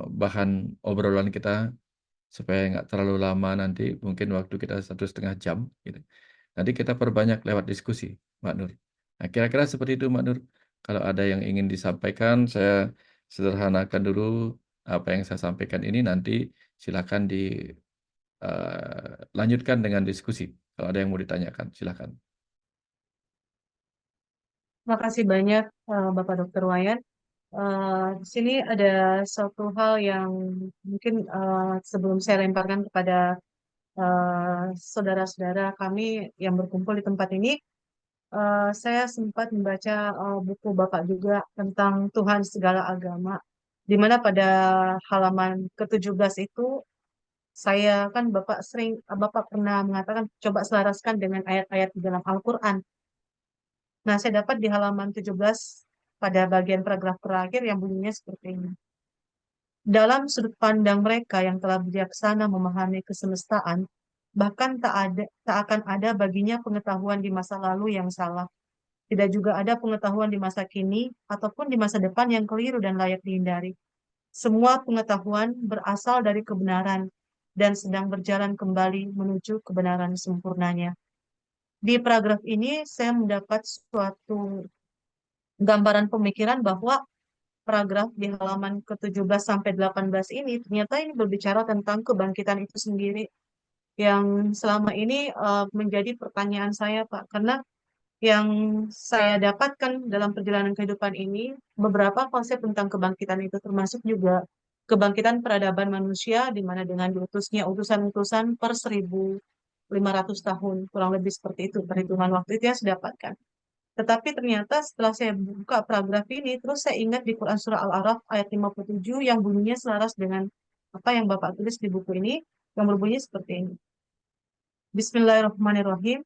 bahan obrolan kita supaya nggak terlalu lama nanti, mungkin waktu kita 1,5 jam gitu. Nanti kita perbanyak lewat diskusi, Mbak Nur. Nah, kira-kira seperti itu, Mbak Nur. Kalau ada yang ingin disampaikan, saya sederhanakan dulu apa yang saya sampaikan ini, nanti silakan lanjutkan dengan diskusi. Kalau ada yang mau ditanyakan, silakan. Makasih banyak Bapak Dr. Wayan. Di sini ada suatu hal yang mungkin sebelum saya lemparkan kepada saudara-saudara kami yang berkumpul di tempat ini, saya sempat membaca buku Bapak juga tentang Tuhan segala agama, di mana pada halaman ke-17 itu saya kan Bapak pernah mengatakan coba selaraskan dengan ayat-ayat di dalam Al-Quran. Nah, saya dapat di halaman 17 pada bagian paragraf terakhir yang bunyinya seperti ini. Dalam sudut pandang mereka yang telah bijaksana memahami kesemestaan, bahkan tak akan ada baginya pengetahuan di masa lalu yang salah. Tidak juga ada pengetahuan di masa kini ataupun di masa depan yang keliru dan layak dihindari. Semua pengetahuan berasal dari kebenaran dan sedang berjalan kembali menuju kebenaran sempurnanya. Di paragraf ini saya mendapat suatu gambaran pemikiran bahwa paragraf di halaman ke-17 sampai 18 ini ternyata ini berbicara tentang kebangkitan itu sendiri yang selama ini menjadi pertanyaan saya, Pak, karena yang saya dapatkan dalam perjalanan kehidupan ini, beberapa konsep tentang kebangkitan itu termasuk juga kebangkitan peradaban manusia, di mana dengan diutusnya utusan-utusan per 1.500 tahun, kurang lebih seperti itu, perhitungan waktu itu yang saya dapatkan. Tetapi ternyata setelah saya buka paragraf ini, terus saya ingat di Quran Surah Al-A'raf ayat 57 yang bunyinya selaras dengan apa yang Bapak tulis di buku ini, yang berbunyi seperti ini. Bismillahirrahmanirrahim.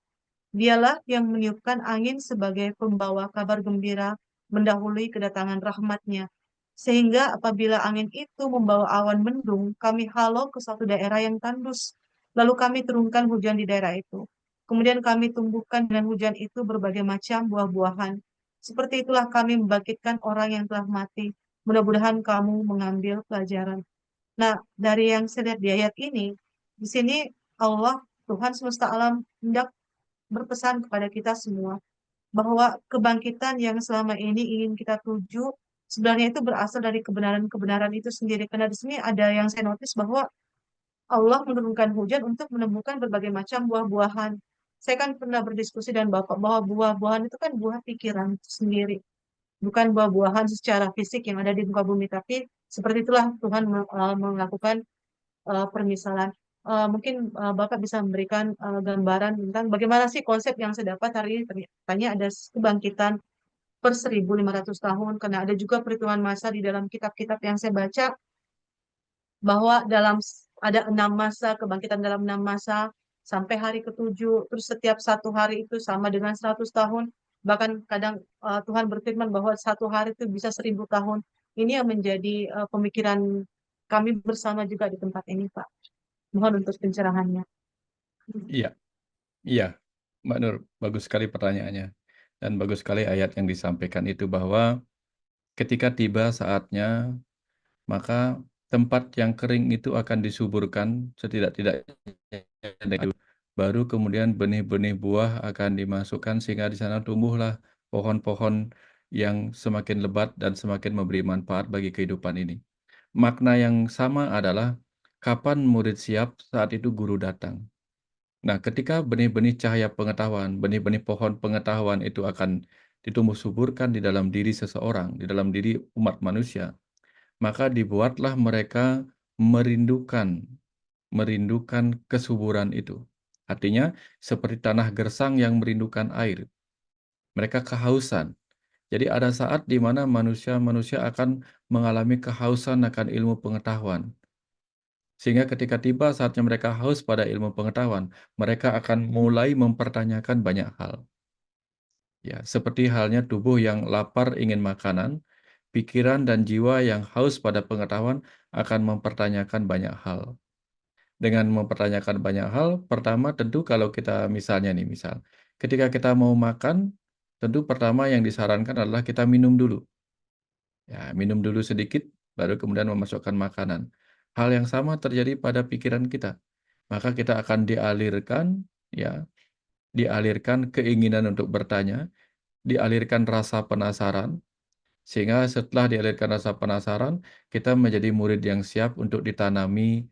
Dialah yang meniupkan angin sebagai pembawa kabar gembira mendahului kedatangan rahmatnya. Sehingga apabila angin itu membawa awan mendung, kami halau ke suatu daerah yang tandus. Lalu kami turunkan hujan di daerah itu. Kemudian kami tumbuhkan dengan hujan itu berbagai macam buah-buahan. Seperti itulah kami membangkitkan orang yang telah mati. Mudah-mudahan kamu mengambil pelajaran. Nah, dari yang saya lihat di ayat ini, di sini Allah, Tuhan semesta alam, hendak berpesan kepada kita semua bahwa kebangkitan yang selama ini ingin kita tuju sebenarnya itu berasal dari kebenaran-kebenaran itu sendiri. Karena di sini ada yang saya notice bahwa Allah menurunkan hujan untuk menemukan berbagai macam buah-buahan. Saya kan pernah berdiskusi dengan Bapak bahwa buah-buahan itu kan buah pikiran itu sendiri, bukan buah-buahan secara fisik yang ada di muka bumi, tapi seperti itulah Tuhan melakukan permisalan. Mungkin Bapak bisa memberikan gambaran tentang bagaimana sih konsep yang saya dapat hari ini. Ternyata ada kebangkitan per 1.500 tahun, karena ada juga perhitungan masa di dalam kitab-kitab yang saya baca, bahwa ada 6 masa, kebangkitan dalam 6 masa, sampai hari ke-7, terus setiap satu hari itu sama dengan 100 tahun, bahkan kadang Tuhan berfirman bahwa satu hari itu bisa 1.000 tahun. Ini yang menjadi pemikiran kami bersama juga di tempat ini, Pak. Mohon untuk pencerahannya. Iya, iya, Mbak Nur, bagus sekali pertanyaannya. Dan bagus sekali ayat yang disampaikan itu bahwa ketika tiba saatnya, maka tempat yang kering itu akan disuburkan setidak-tidaknya. Baru kemudian benih-benih buah akan dimasukkan sehingga di sana tumbuhlah pohon-pohon yang semakin lebat dan semakin memberi manfaat bagi kehidupan ini. Makna yang sama adalah kapan murid siap, saat itu guru datang. Nah, ketika benih-benih cahaya pengetahuan, benih-benih pohon pengetahuan itu akan ditumbuh suburkan di dalam diri seseorang, di dalam diri umat manusia, maka dibuatlah mereka merindukan merindukan kesuburan itu. Artinya, seperti tanah gersang yang merindukan air. Mereka kehausan. Jadi ada saat di mana manusia-manusia akan mengalami kehausan akan ilmu pengetahuan. Sehingga ketika tiba saatnya mereka haus pada ilmu pengetahuan, mereka akan mulai mempertanyakan banyak hal. Ya, seperti halnya tubuh yang lapar ingin makanan, pikiran dan jiwa yang haus pada pengetahuan akan mempertanyakan banyak hal. Dengan mempertanyakan banyak hal, pertama tentu kalau kita misalnya nih, ketika kita mau makan, tentu pertama yang disarankan adalah kita minum dulu. Ya, minum dulu sedikit, baru kemudian memasukkan makanan. Hal yang sama terjadi pada pikiran kita. Maka kita akan dialirkan, ya, dialirkan keinginan untuk bertanya, dialirkan rasa penasaran, sehingga setelah dialirkan rasa penasaran, kita menjadi murid yang siap untuk ditanami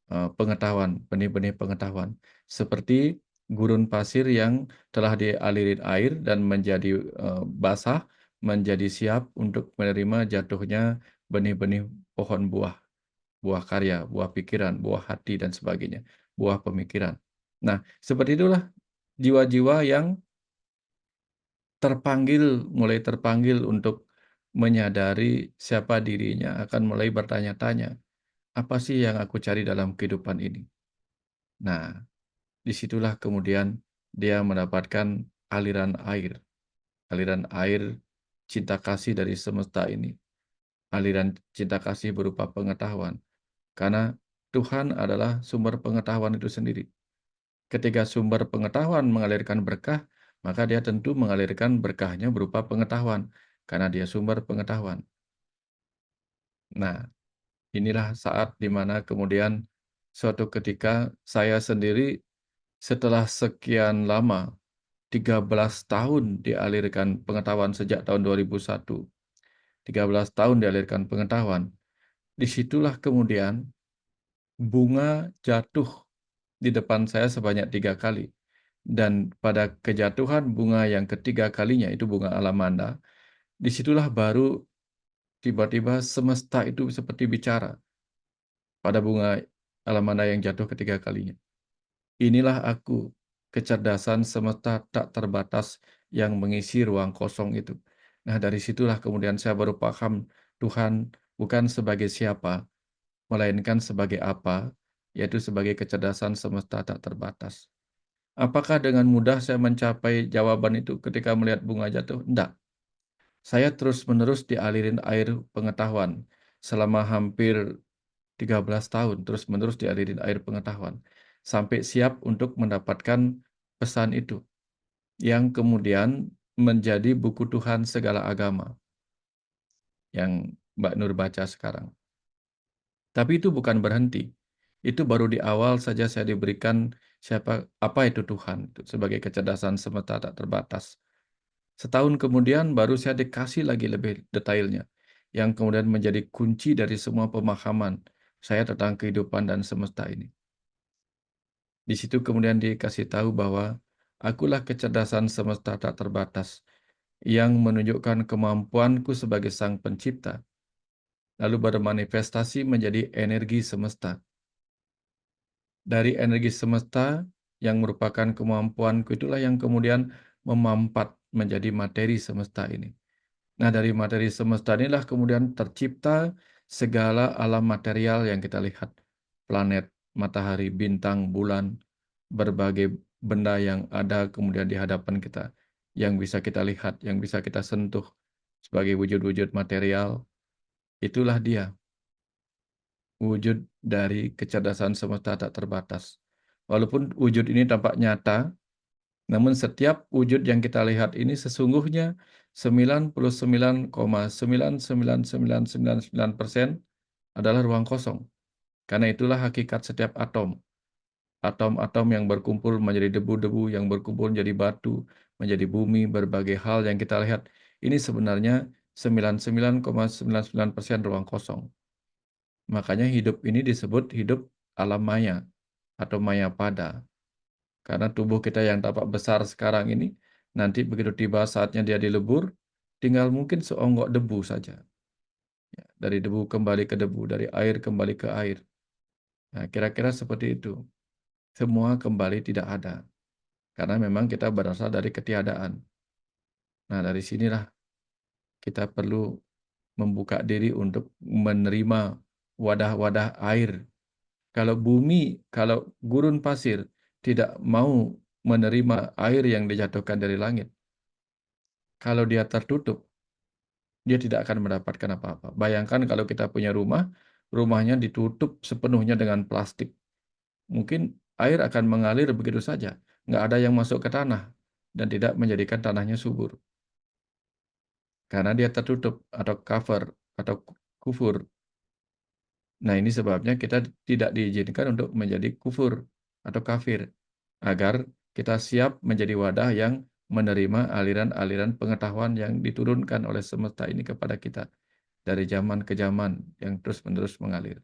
pengetahuan, benih-benih pengetahuan. Seperti gurun pasir yang telah dialirin air dan menjadi basah, menjadi siap untuk menerima jatuhnya benih-benih pohon buah, buah karya, buah pikiran, buah hati, dan sebagainya, buah pemikiran. Nah, seperti itulah jiwa-jiwa yang mulai terpanggil untuk menyadari siapa dirinya, akan mulai bertanya-tanya, apa sih yang aku cari dalam kehidupan ini? Nah, disitulah kemudian dia mendapatkan aliran air cinta kasih dari semesta ini, aliran cinta kasih berupa pengetahuan. Karena Tuhan adalah sumber pengetahuan itu sendiri. Ketika sumber pengetahuan mengalirkan berkah, maka dia tentu mengalirkan berkahnya berupa pengetahuan, karena dia sumber pengetahuan. Nah, inilah saat di mana kemudian suatu ketika saya sendiri setelah sekian lama 13 tahun dialirkan pengetahuan sejak tahun 2001. 13 tahun dialirkan pengetahuan. Disitulah kemudian bunga jatuh di depan saya sebanyak 3 kali. Dan pada kejatuhan bunga yang ketiga kalinya, itu bunga alamanda, disitulah baru tiba-tiba semesta itu seperti bicara pada bunga alamanda yang jatuh ketiga kalinya. Inilah aku, kecerdasan semesta tak terbatas yang mengisi ruang kosong itu. Nah, dari situlah kemudian saya baru paham Tuhan bukan sebagai siapa, melainkan sebagai apa, yaitu sebagai kecerdasan semesta tak terbatas. Apakah dengan mudah saya mencapai jawaban itu ketika melihat bunga jatuh? Tidak. Saya terus-menerus dialirin air pengetahuan selama hampir 13 tahun, terus-menerus dialirin air pengetahuan, sampai siap untuk mendapatkan pesan itu, yang kemudian menjadi buku Tuhan segala agama, yang Mbak Nur baca sekarang. Tapi itu bukan berhenti. Itu baru di awal saja saya diberikan apa itu Tuhan, itu sebagai kecerdasan semesta tak terbatas. Setahun kemudian baru saya dikasih lagi lebih detailnya, yang kemudian menjadi kunci dari semua pemahaman saya tentang kehidupan dan semesta ini. Di situ kemudian dikasih tahu bahwa akulah kecerdasan semesta tak terbatas yang menunjukkan kemampuanku sebagai sang pencipta, lalu bermanifestasi menjadi energi semesta. Dari energi semesta yang merupakan kemampuanku itulah yang kemudian memampat menjadi materi semesta ini. Nah, dari materi semesta inilah kemudian tercipta segala alam material yang kita lihat. Planet, matahari, bintang, bulan, berbagai benda yang ada kemudian di hadapan kita. Yang bisa kita lihat, yang bisa kita sentuh sebagai wujud-wujud material. Itulah dia, wujud dari kecerdasan semesta tak terbatas. Walaupun wujud ini tampak nyata, namun setiap wujud yang kita lihat ini sesungguhnya 99,99999% adalah ruang kosong. Karena itulah hakikat setiap atom. Atom-atom yang berkumpul menjadi debu-debu, yang berkumpul menjadi batu, menjadi bumi, berbagai hal yang kita lihat. Ini sebenarnya 99,99% ruang kosong. Makanya hidup ini disebut hidup alam maya atau maya pada. Karena tubuh kita yang tampak besar sekarang ini Nanti begitu tiba saatnya dia dilebur, tinggal mungkin seonggok debu saja. Ya, dari debu kembali ke debu, dari air kembali ke air. Nah, kira-kira seperti itu. Semua kembali tidak ada. Karena memang kita berasal dari ketiadaan. Nah, dari sinilah kita perlu membuka diri untuk menerima wadah-wadah air. Kalau bumi, kalau gurun pasir tidak mau menerima air yang dijatuhkan dari langit, kalau dia tertutup, dia tidak akan mendapatkan apa-apa. Bayangkan kalau kita punya rumah, rumahnya ditutup sepenuhnya dengan plastik. Mungkin air akan mengalir begitu saja, nggak ada yang masuk ke tanah dan tidak menjadikan tanahnya subur. Karena dia tertutup atau cover atau kufur. Nah, ini sebabnya kita tidak diizinkan untuk menjadi kufur atau kafir, agar kita siap menjadi wadah yang menerima aliran-aliran pengetahuan yang diturunkan oleh semesta ini kepada kita dari zaman ke zaman yang terus-menerus mengalir.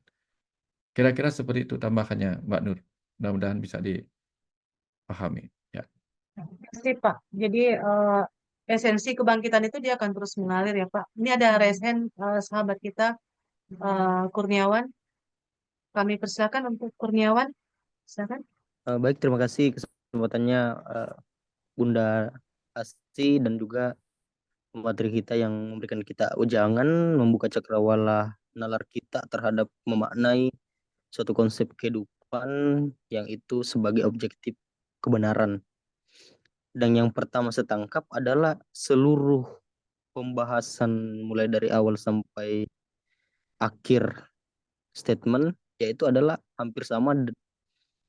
Kira-kira seperti itu tambahannya, Mbak Nur. Mudah-mudahan bisa dipahami. Ya. Pasti Pak. Jadi esensi kebangkitan itu dia akan terus mengalir ya Pak. Ini ada resen sahabat kita Kurniawan. Kami persilakan untuk Kurniawan. Silakan. Baik, terima kasih kesempatannya Bunda Asti dan juga pemateri kita yang memberikan kita ujangan membuka cakrawala nalar kita terhadap memaknai suatu konsep kehidupan yang itu sebagai objektif kebenaran. Dan yang pertama saya tangkap adalah seluruh pembahasan mulai dari awal sampai akhir statement yaitu adalah hampir sama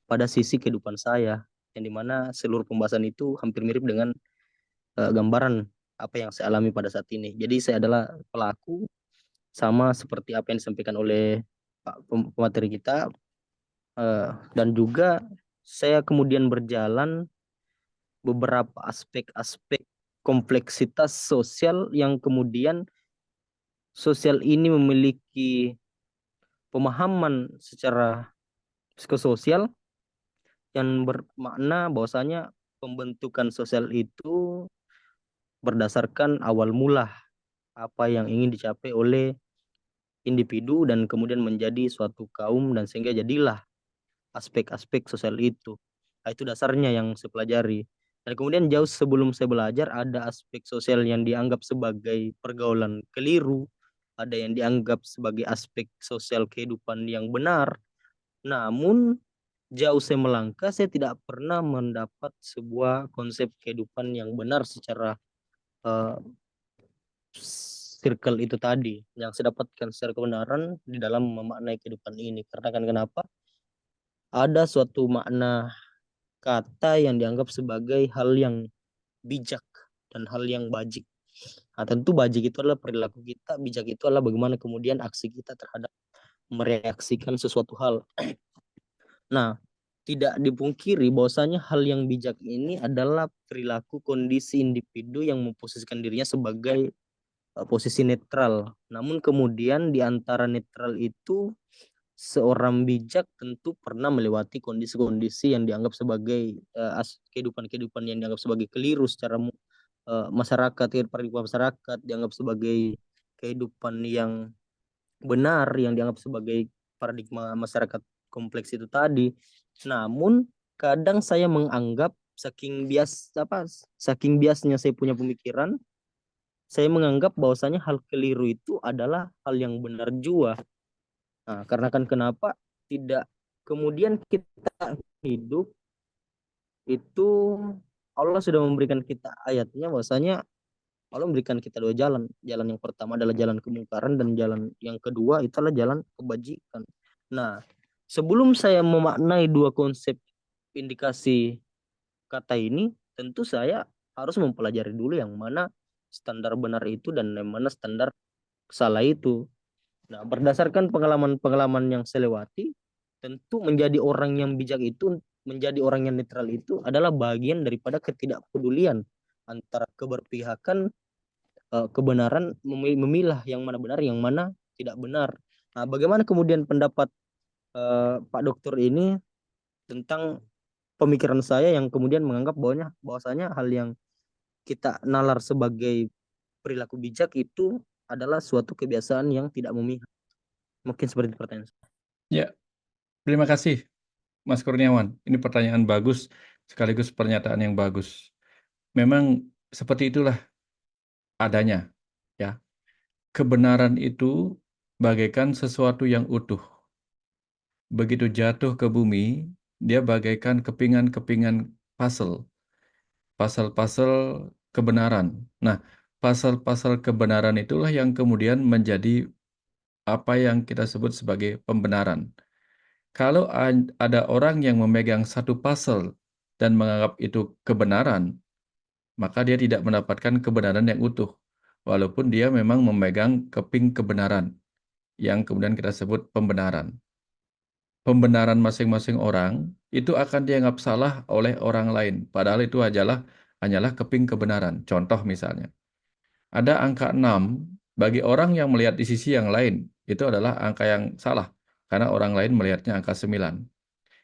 pada sisi kehidupan saya yang dimana seluruh pembahasan itu hampir mirip dengan gambaran apa yang saya alami pada saat ini. Jadi saya adalah pelaku sama seperti apa yang disampaikan oleh Pak pemateri kita dan juga saya kemudian berjalan beberapa aspek-aspek kompleksitas sosial yang kemudian sosial ini memiliki pemahaman secara psikososial yang bermakna bahwasanya pembentukan sosial itu berdasarkan awal mula apa yang ingin dicapai oleh individu dan kemudian menjadi suatu kaum dan sehingga jadilah aspek-aspek sosial itu. Nah, itu dasarnya yang saya pelajari. Dan kemudian jauh sebelum saya belajar ada aspek sosial yang dianggap sebagai pergaulan keliru, ada yang dianggap sebagai aspek sosial kehidupan yang benar. Namun jauh saya melangkah, saya tidak pernah mendapat sebuah konsep kehidupan yang benar secara uh, circle itu tadi yang saya dapatkan secara kebenaran di dalam memaknai kehidupan ini. Karena kan kenapa? Ada suatu makna kata yang dianggap sebagai hal yang bijak dan hal yang bajik. Nah, tentu bajik itu adalah perilaku kita, bijak itu adalah bagaimana kemudian aksi kita terhadap mereaksikan sesuatu hal. Nah, tidak dipungkiri bahwasanya hal yang bijak ini adalah perilaku kondisi individu yang memposisikan dirinya sebagai posisi netral. Namun kemudian di antara netral itu seorang bijak tentu pernah melewati kondisi-kondisi yang dianggap sebagai kehidupan-kehidupan yang dianggap sebagai keliru secara masyarakat, paradigma masyarakat dianggap sebagai kehidupan yang benar, yang dianggap sebagai paradigma masyarakat kompleks itu tadi. Namun kadang saya menganggap saking biasnya saya punya pemikiran, saya menganggap bahwasanya hal keliru itu adalah hal yang benar juga. Nah, karena kan kenapa tidak kemudian kita hidup itu Allah sudah memberikan kita ayatnya bahwasanya Allah memberikan kita dua jalan. Jalan yang pertama adalah jalan kemungkaran dan jalan yang kedua itu adalah jalan kebajikan. Nah, sebelum saya memaknai dua konsep indikasi kata ini, tentu saya harus mempelajari dulu yang mana standar benar itu dan yang mana standar salah itu. Nah, berdasarkan pengalaman-pengalaman yang saya lewati, tentu menjadi orang yang bijak itu, menjadi orang yang netral itu adalah bagian daripada ketidakpedulian antara keberpihakan kebenaran, memilah yang mana benar, yang mana tidak benar. Nah, bagaimana kemudian pendapat Pak Dokter ini tentang pemikiran saya yang kemudian menganggap bahwasanya hal yang kita nalar sebagai perilaku bijak itu adalah suatu kebiasaan yang tidak memihak. Mungkin seperti itu pertanyaan saya. Ya, terima kasih Mas Kurniawan. Ini pertanyaan bagus sekaligus pernyataan yang bagus. Memang seperti itulah adanya, ya. Kebenaran itu bagaikan sesuatu yang utuh. Begitu jatuh ke bumi, dia bagaikan kepingan-kepingan puzzle, puzzle-puzzle kebenaran. Nah, puzzle-puzzle kebenaran itulah yang kemudian menjadi apa yang kita sebut sebagai pembenaran. Kalau ada orang yang memegang satu puzzle dan menganggap itu kebenaran, maka dia tidak mendapatkan kebenaran yang utuh. Walaupun dia memang memegang keping kebenaran, yang kemudian kita sebut pembenaran. Pembenaran masing-masing orang itu akan dianggap salah oleh orang lain. Padahal itu hanyalah keping kebenaran. Contoh misalnya, ada angka 6, bagi orang yang melihat di sisi yang lain, itu adalah angka yang salah. Karena orang lain melihatnya angka 9.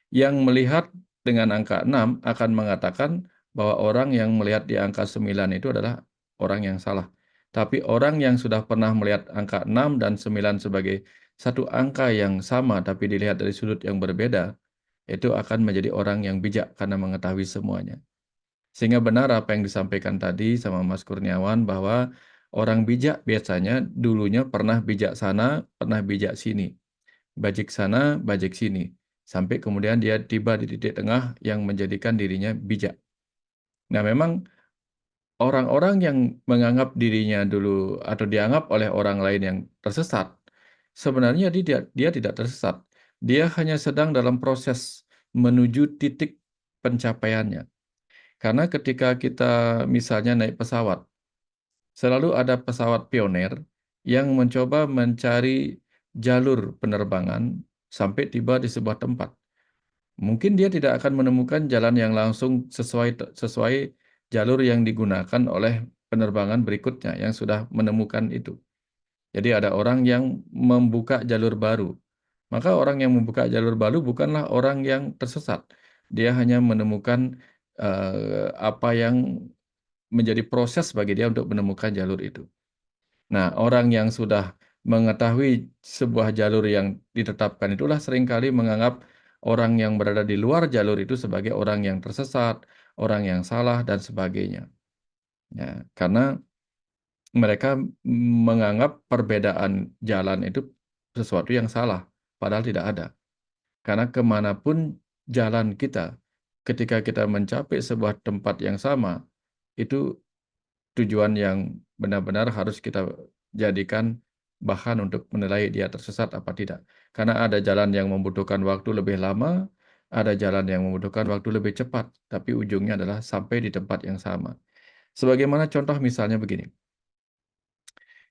Yang melihat dengan angka 6 akan mengatakan bahwa orang yang melihat di angka 9 itu adalah orang yang salah. Tapi orang yang sudah pernah melihat angka 6 dan 9 sebagai satu angka yang sama tapi dilihat dari sudut yang berbeda, itu akan menjadi orang yang bijak karena mengetahui semuanya. Sehingga benar apa yang disampaikan tadi sama Mas Kurniawan bahwa orang bijak biasanya dulunya pernah bijak sana, pernah bijak sini. Bajik sana, bajik sini. Sampai kemudian dia tiba di titik tengah yang menjadikan dirinya bijak. Nah, memang orang-orang yang menganggap dirinya dulu atau dianggap oleh orang lain yang tersesat, sebenarnya dia tidak tersesat. Dia hanya sedang dalam proses menuju titik pencapaiannya. Karena ketika kita misalnya naik pesawat, selalu ada pesawat pioner yang mencoba mencari jalur penerbangan sampai tiba di sebuah tempat. Mungkin dia tidak akan menemukan jalan yang langsung sesuai jalur yang digunakan oleh penerbangan berikutnya yang sudah menemukan itu. Jadi ada orang yang membuka jalur baru. Maka orang yang membuka jalur baru bukanlah orang yang tersesat. Dia hanya menemukan apa yang menjadi proses bagi dia untuk menemukan jalur itu. Nah, orang yang sudah mengetahui sebuah jalur yang ditetapkan itulah seringkali menganggap orang yang berada di luar jalur itu sebagai orang yang tersesat, orang yang salah, dan sebagainya. Ya, karena mereka menganggap perbedaan jalan itu sesuatu yang salah, padahal tidak ada. Karena kemanapun jalan kita, ketika kita mencapai sebuah tempat yang sama, itu tujuan yang benar-benar harus kita jadikan bahan untuk menilai dia tersesat apa tidak. Karena ada jalan yang membutuhkan waktu lebih lama, ada jalan yang membutuhkan waktu lebih cepat, tapi ujungnya adalah sampai di tempat yang sama. Sebagaimana contoh misalnya begini,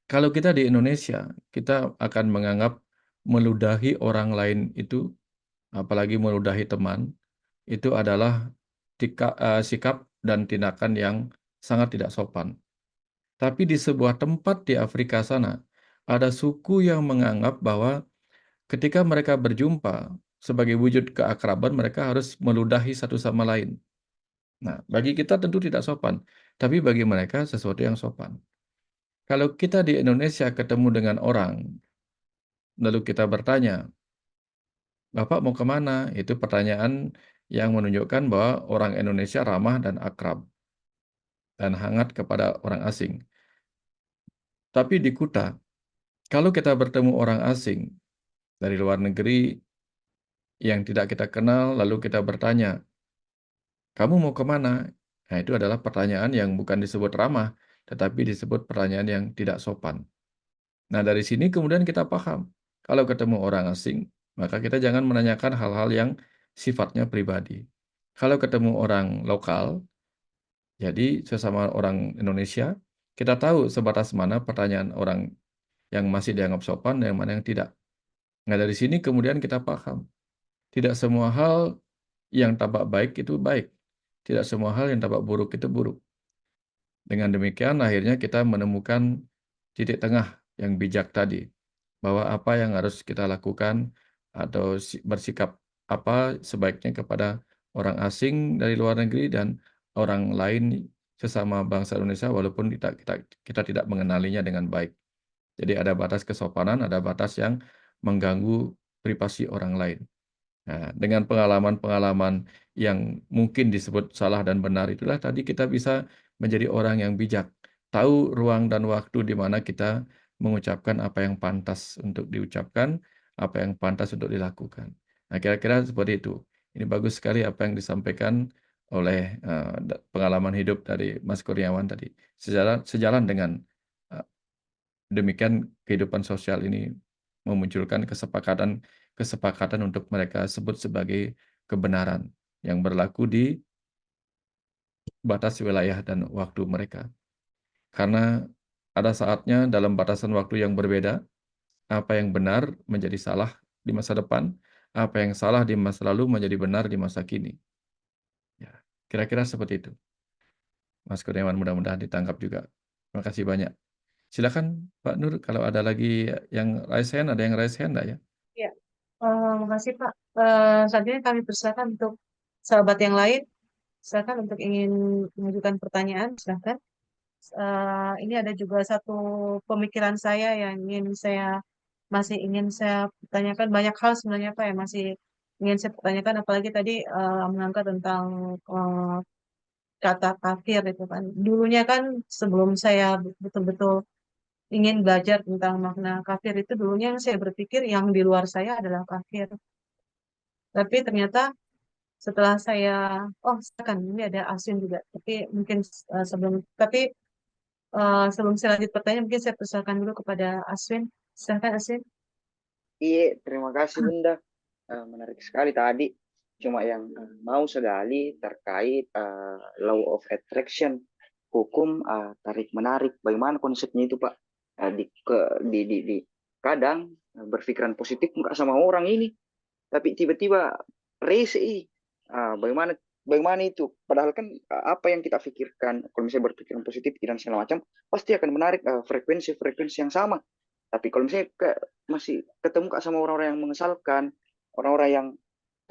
kalau kita di Indonesia, kita akan menganggap meludahi orang lain itu, apalagi meludahi teman, itu adalah sikap dan tindakan yang sangat tidak sopan. Tapi di sebuah tempat di Afrika sana, ada suku yang menganggap bahwa ketika mereka berjumpa, sebagai wujud keakraban, mereka harus meludahi satu sama lain. Nah, bagi kita tentu tidak sopan, tapi bagi mereka sesuatu yang sopan. Kalau kita di Indonesia ketemu dengan orang, lalu kita bertanya, Bapak mau kemana? Itu pertanyaan yang menunjukkan bahwa orang Indonesia ramah dan akrab, dan hangat kepada orang asing. Tapi di Kuta, kalau kita bertemu orang asing dari luar negeri yang tidak kita kenal, lalu kita bertanya, kamu mau kemana? Nah, itu adalah pertanyaan yang bukan disebut ramah, tetapi disebut pertanyaan yang tidak sopan. Nah, dari sini kemudian kita paham, kalau ketemu orang asing, maka kita jangan menanyakan hal-hal yang sifatnya pribadi. Kalau ketemu orang lokal, jadi sesama orang Indonesia, kita tahu sebatas mana pertanyaan orang yang masih dianggap sopan dan yang mana yang tidak. Nah, dari sini kemudian kita paham, tidak semua hal yang tampak baik itu baik. Tidak semua hal yang tampak buruk itu buruk. Dengan demikian, akhirnya kita menemukan titik tengah yang bijak tadi. Bahwa apa yang harus kita lakukan atau bersikap apa sebaiknya kepada orang asing dari luar negeri dan orang lain sesama bangsa Indonesia walaupun kita tidak mengenalinya dengan baik. Jadi ada batas kesopanan, ada batas yang mengganggu privasi orang lain. Nah, dengan pengalaman-pengalaman yang mungkin disebut salah dan benar itulah tadi kita bisa menjadi orang yang bijak, tahu ruang dan waktu di mana kita mengucapkan apa yang pantas untuk diucapkan, apa yang pantas untuk dilakukan. Nah, kira-kira seperti itu. Ini bagus sekali apa yang disampaikan oleh pengalaman hidup dari Mas Kurniawan tadi. Sejalan dengan demikian kehidupan sosial ini memunculkan kesepakatan untuk mereka sebut sebagai kebenaran yang berlaku di batas wilayah dan waktu mereka. Karena ada saatnya dalam batasan waktu yang berbeda, apa yang benar menjadi salah di masa depan, apa yang salah di masa lalu menjadi benar di masa kini. Ya, kira-kira seperti itu. Mas Kurniawan, mudah-mudahan ditangkap juga. Terima kasih banyak. Silakan Pak Nur, kalau ada lagi yang raise hand, ada yang raise hand enggak ya? Ya, makasih Pak. Saat ini kami persilakan untuk sahabat yang lain. Silakan untuk ingin mengajukan pertanyaan, silakan. Ini ada juga satu pemikiran saya yang masih ingin saya tanyakan, banyak hal sebenarnya Pak yang masih ingin saya pertanyakan, apalagi tadi mengangkat tentang eh, kata kafir itu kan. Dulunya kan sebelum saya betul-betul ingin belajar tentang makna kafir itu, dulunya saya berpikir yang di luar saya adalah kafir. Tapi ternyata setelah saya, oh silakan, ini ada Asin juga. Tapi mungkin tapi sebelum saya lanjut pertanyaan, mungkin saya persilakan dulu kepada Aswin. Silakan Aswin. Iya, terima kasih Bunda. Menarik sekali tadi. Cuma yang mau sekali terkait law of attraction, hukum tarik menarik. Bagaimana konsepnya itu Pak? Di kadang berpikiran positif nggak sama orang ini, tapi tiba-tiba rese. Bagaimana itu? Padahal kan apa yang kita pikirkan, kalau misalnya berpikiran positif dan segala macam, pasti akan menarik frekuensi yang sama. Tapi kalau misalnya masih ketemu Kak sama orang-orang yang mengesalkan, orang-orang yang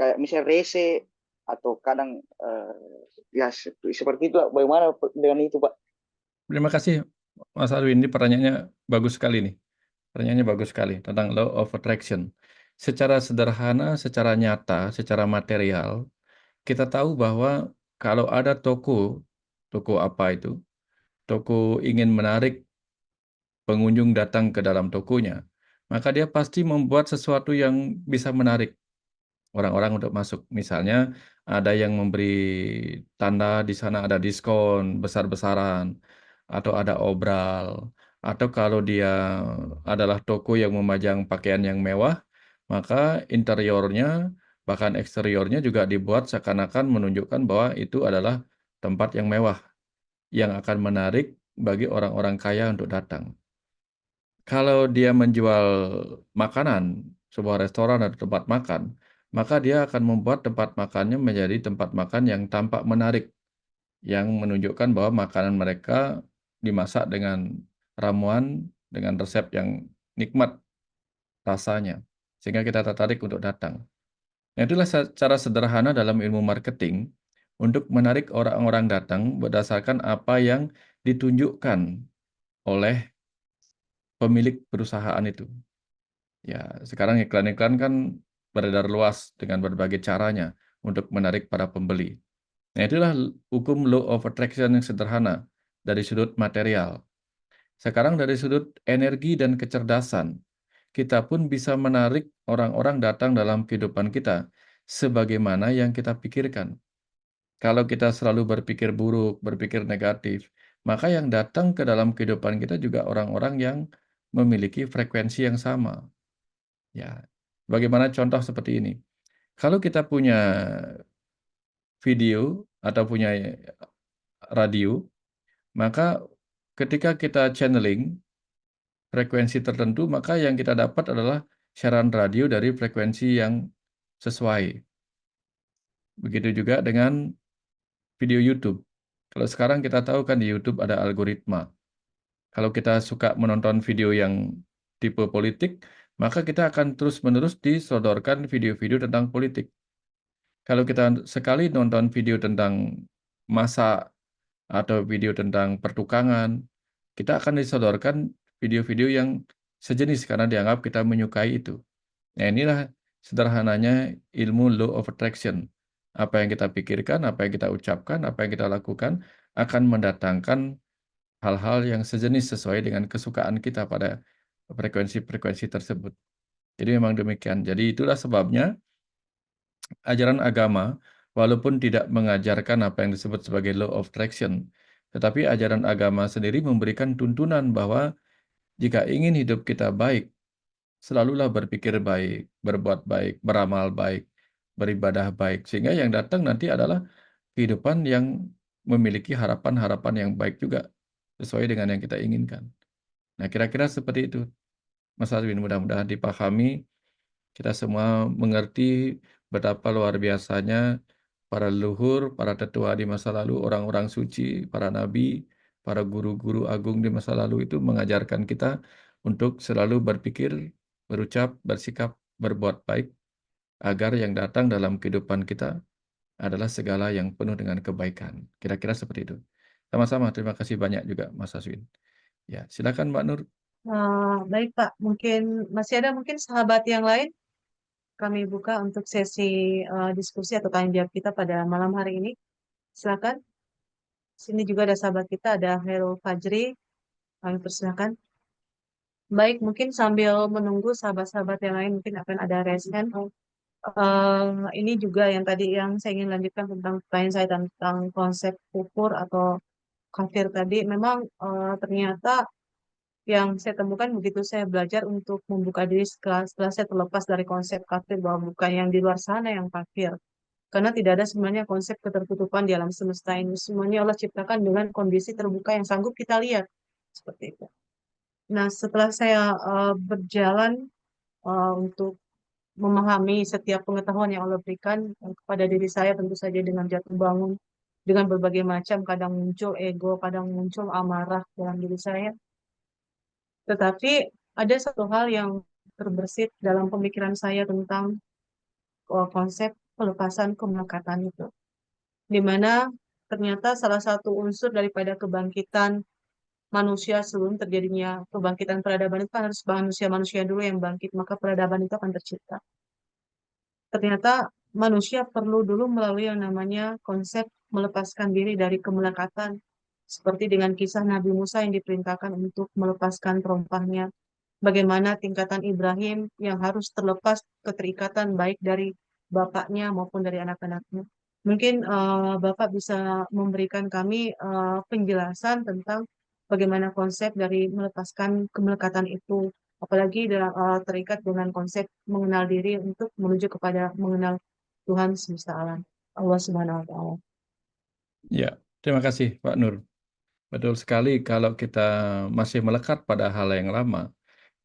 kayak misalnya rese atau kadang ya seperti itu, bagaimana dengan itu Pak? Terima kasih Mas Arwin, ini pertanyaannya bagus sekali nih. Pertanyaannya bagus sekali tentang law of attraction. Secara sederhana, secara nyata, secara material, kita tahu bahwa kalau ada toko apa itu, toko ingin menarik pengunjung datang ke dalam tokonya, maka dia pasti membuat sesuatu yang bisa menarik orang-orang untuk masuk. Misalnya ada yang memberi tanda di sana ada diskon besar-besaran, atau ada obral, atau kalau dia adalah toko yang memajang pakaian yang mewah, maka interiornya bahkan eksteriornya juga dibuat seakan-akan menunjukkan bahwa itu adalah tempat yang mewah yang akan menarik bagi orang-orang kaya untuk datang. Kalau dia menjual makanan, sebuah restoran atau tempat makan, maka dia akan membuat tempat makannya menjadi tempat makan yang tampak menarik, yang menunjukkan bahwa makanan mereka dimasak dengan ramuan, dengan resep yang nikmat rasanya, sehingga kita tertarik untuk datang. Nah, itulah cara sederhana dalam ilmu marketing untuk menarik orang-orang datang berdasarkan apa yang ditunjukkan oleh pemilik perusahaan itu. Ya, sekarang iklan-iklan kan beredar luas dengan berbagai caranya untuk menarik para pembeli. Nah, itulah hukum law of attraction yang sederhana dari sudut material. Sekarang dari sudut energi dan kecerdasan, kita pun bisa menarik orang-orang datang dalam kehidupan kita sebagaimana yang kita pikirkan. Kalau kita selalu berpikir buruk, berpikir negatif, maka yang datang ke dalam kehidupan kita juga orang-orang yang memiliki frekuensi yang sama. Ya, bagaimana contoh seperti ini? Kalau kita punya video atau punya radio, maka ketika kita channeling frekuensi tertentu, maka yang kita dapat adalah siaran radio dari frekuensi yang sesuai. Begitu juga dengan video YouTube. Kalau sekarang kita tahu kan di YouTube ada algoritma. Kalau kita suka menonton video yang tipe politik, maka kita akan terus-menerus disodorkan video-video tentang politik. Kalau kita sekali nonton video tentang masa atau video tentang pertukangan, kita akan disodorkan video-video yang sejenis karena dianggap kita menyukai itu. Nah, inilah sederhananya ilmu law of attraction. Apa yang kita pikirkan, apa yang kita ucapkan, apa yang kita lakukan akan mendatangkan hal-hal yang sejenis sesuai dengan kesukaan kita pada frekuensi-frekuensi tersebut. Jadi memang demikian. Jadi itulah sebabnya ajaran agama, walaupun tidak mengajarkan apa yang disebut sebagai law of attraction, tetapi ajaran agama sendiri memberikan tuntunan bahwa jika ingin hidup kita baik, selalulah berpikir baik, berbuat baik, beramal baik, beribadah baik, sehingga yang datang nanti adalah kehidupan yang memiliki harapan-harapan yang baik juga, sesuai dengan yang kita inginkan. Nah, kira-kira seperti itu, Mas Arwin. Mudah-mudahan dipahami, kita semua mengerti betapa luar biasanya para leluhur, para tetua di masa lalu, orang-orang suci, para nabi, para guru-guru agung di masa lalu itu mengajarkan kita untuk selalu berpikir, berucap, bersikap, berbuat baik, agar yang datang dalam kehidupan kita adalah segala yang penuh dengan kebaikan. Kira-kira seperti itu. Sama-sama, terima kasih banyak juga Mas Aswin. Ya, silakan Mbak Nur. Baik Pak, mungkin masih ada mungkin sahabat yang lain. Kami buka untuk sesi diskusi atau tanya jawab kita pada malam hari ini. Silakan. Sini juga ada sahabat kita, ada Hairul Fajri. Kami persilakan. Baik, mungkin sambil menunggu sahabat-sahabat yang lain mungkin akan ada raise hand. Ini juga yang tadi yang saya ingin lanjutkan tentang pertanyaan saya tentang konsep kufur atau kafir tadi. Memang ternyata yang saya temukan begitu saya belajar untuk membuka diri setelah saya terlepas dari konsep kafir bahwa bukan yang di luar sana yang kafir. Karena tidak ada sebenarnya konsep ketertutupan di alam semesta ini. Semuanya Allah ciptakan dengan kondisi terbuka yang sanggup kita lihat. Seperti itu. Nah, setelah saya berjalan untuk memahami setiap pengetahuan yang Allah berikan kepada diri saya, tentu saja dengan jatuh bangun, dengan berbagai macam, kadang muncul ego, kadang muncul amarah dalam diri saya. Tetapi ada satu hal yang terbersit dalam pemikiran saya tentang konsep pelepasan kemelekatan itu. Di mana ternyata salah satu unsur daripada kebangkitan manusia sebelum terjadinya kebangkitan peradaban itu kan harus manusia-manusia dulu yang bangkit, maka peradaban itu akan tercipta. Ternyata manusia perlu dulu melalui yang namanya konsep melepaskan diri dari kemelekatan, seperti dengan kisah Nabi Musa yang diperintahkan untuk melepaskan terompahnya. Bagaimana tingkatan Ibrahim yang harus terlepas keterikatan baik dari bapaknya maupun dari anak-anaknya. Mungkin Bapak bisa memberikan kami penjelasan tentang bagaimana konsep dari melepaskan kemelekatan itu, apalagi terikat dengan konsep mengenal diri untuk menuju kepada mengenal Tuhan semesta alam, Allah Subhanahu wa Ta'ala. Ya, terima kasih Pak Nur. Betul sekali, kalau kita masih melekat pada hal yang lama,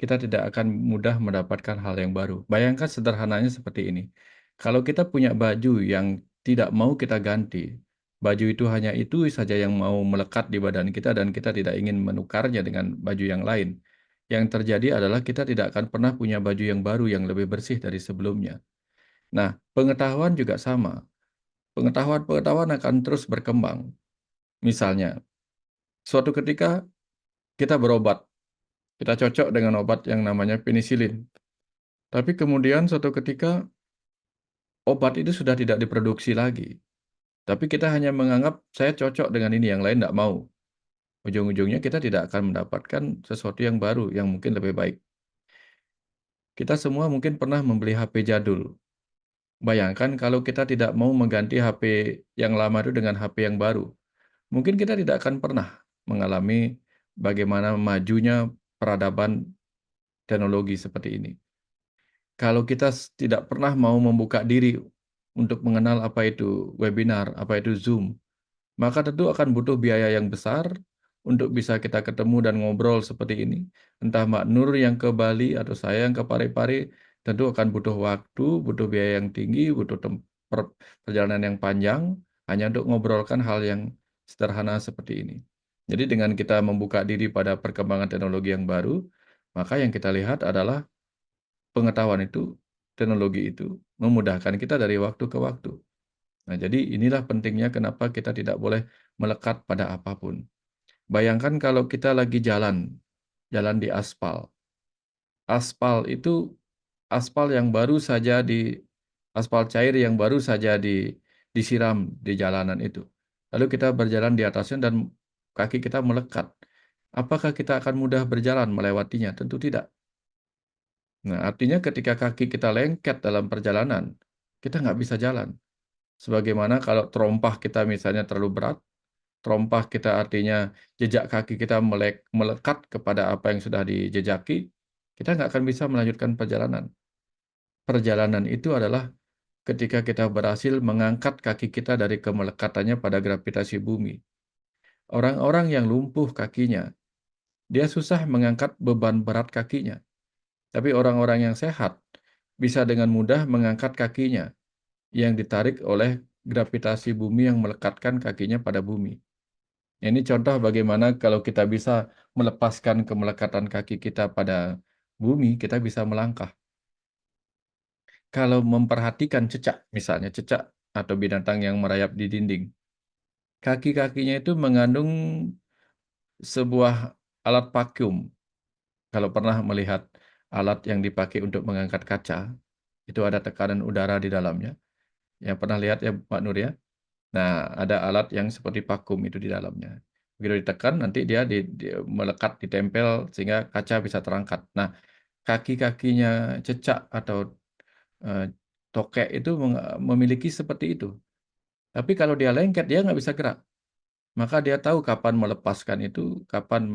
kita tidak akan mudah mendapatkan hal yang baru. Bayangkan sederhananya seperti ini. Kalau kita punya baju yang tidak mau kita ganti, baju itu hanya itu saja yang mau melekat di badan kita dan kita tidak ingin menukarnya dengan baju yang lain. Yang terjadi adalah kita tidak akan pernah punya baju yang baru yang lebih bersih dari sebelumnya. Nah, pengetahuan juga sama. Pengetahuan akan terus berkembang. Misalnya, suatu ketika kita berobat, kita cocok dengan obat yang namanya penisilin. Tapi kemudian suatu ketika obat itu sudah tidak diproduksi lagi. Tapi kita hanya menganggap saya cocok dengan ini, yang lain tidak mau. Ujung-ujungnya kita tidak akan mendapatkan sesuatu yang baru, yang mungkin lebih baik. Kita semua mungkin pernah membeli HP jadul. Bayangkan kalau kita tidak mau mengganti HP yang lama itu dengan HP yang baru. Mungkin kita tidak akan pernah mengalami bagaimana majunya peradaban teknologi seperti ini. Kalau kita tidak pernah mau membuka diri untuk mengenal apa itu webinar, apa itu Zoom, maka tentu akan butuh biaya yang besar untuk bisa kita ketemu dan ngobrol seperti ini. Entah Mbak Nur yang ke Bali atau saya yang ke Parepare, tentu akan butuh waktu, butuh biaya yang tinggi, butuh perjalanan yang panjang, hanya untuk ngobrolkan hal yang sederhana seperti ini. Jadi dengan kita membuka diri pada perkembangan teknologi yang baru, maka yang kita lihat adalah pengetahuan itu, teknologi itu memudahkan kita dari waktu ke waktu. Nah, jadi inilah pentingnya kenapa kita tidak boleh melekat pada apapun. Bayangkan kalau kita lagi jalan di aspal. Aspal itu aspal yang baru saja aspal cair yang baru saja disiram di jalanan itu. Lalu kita berjalan di atasnya dan kaki kita melekat. Apakah kita akan mudah berjalan melewatinya? Tentu tidak. Nah, artinya ketika kaki kita lengket dalam perjalanan, kita nggak bisa jalan. Sebagaimana kalau terompah kita misalnya terlalu berat, terompah kita artinya jejak kaki kita melekat kepada apa yang sudah dijejaki, kita nggak akan bisa melanjutkan perjalanan. Perjalanan itu adalah ketika kita berhasil mengangkat kaki kita dari kemelekatannya pada gravitasi bumi. Orang-orang yang lumpuh kakinya, dia susah mengangkat beban berat kakinya. Tapi orang-orang yang sehat bisa dengan mudah mengangkat kakinya yang ditarik oleh gravitasi bumi yang melekatkan kakinya pada bumi. Ini contoh bagaimana kalau kita bisa melepaskan kemelekatan kaki kita pada bumi, kita bisa melangkah. Kalau memperhatikan cecak, misalnya cecak atau binatang yang merayap di dinding, kaki-kakinya itu mengandung sebuah alat vakum. Kalau pernah melihat alat yang dipakai untuk mengangkat kaca, itu ada tekanan udara di dalamnya. Yang pernah lihat ya Pak Nur ya? Nah, ada alat yang seperti vakum itu di dalamnya. Begitu ditekan, nanti dia melekat, ditempel, sehingga kaca bisa terangkat. Nah, kaki-kakinya cecak atau eh, tokek itu memiliki seperti itu. Tapi kalau dia lengket, dia nggak bisa gerak. Maka dia tahu kapan melepaskan itu, kapan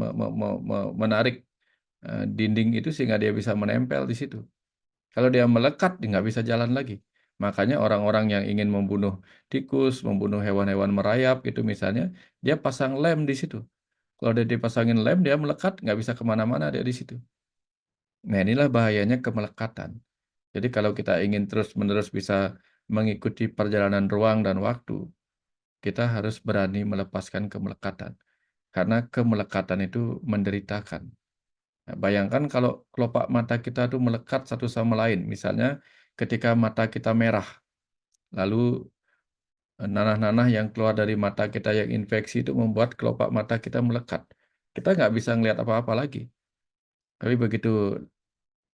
menarik dinding itu sehingga dia bisa menempel di situ. Kalau dia melekat, dia nggak bisa jalan lagi. Makanya orang-orang yang ingin membunuh tikus, membunuh hewan-hewan merayap itu misalnya, dia pasang lem di situ. Kalau dia dipasangin lem, dia melekat, nggak bisa kemana-mana dia di situ. Nah, inilah bahayanya kemelekatan. Jadi kalau kita ingin terus-menerus bisa mengikuti perjalanan ruang dan waktu, kita harus berani melepaskan kemelekatan. Karena kemelekatan itu menderitakan. Nah, bayangkan kalau kelopak mata kita tuh melekat satu sama lain. Misalnya ketika mata kita merah, lalu nanah-nanah yang keluar dari mata kita yang infeksi itu membuat kelopak mata kita melekat. Kita nggak bisa ngelihat apa-apa lagi. Tapi begitu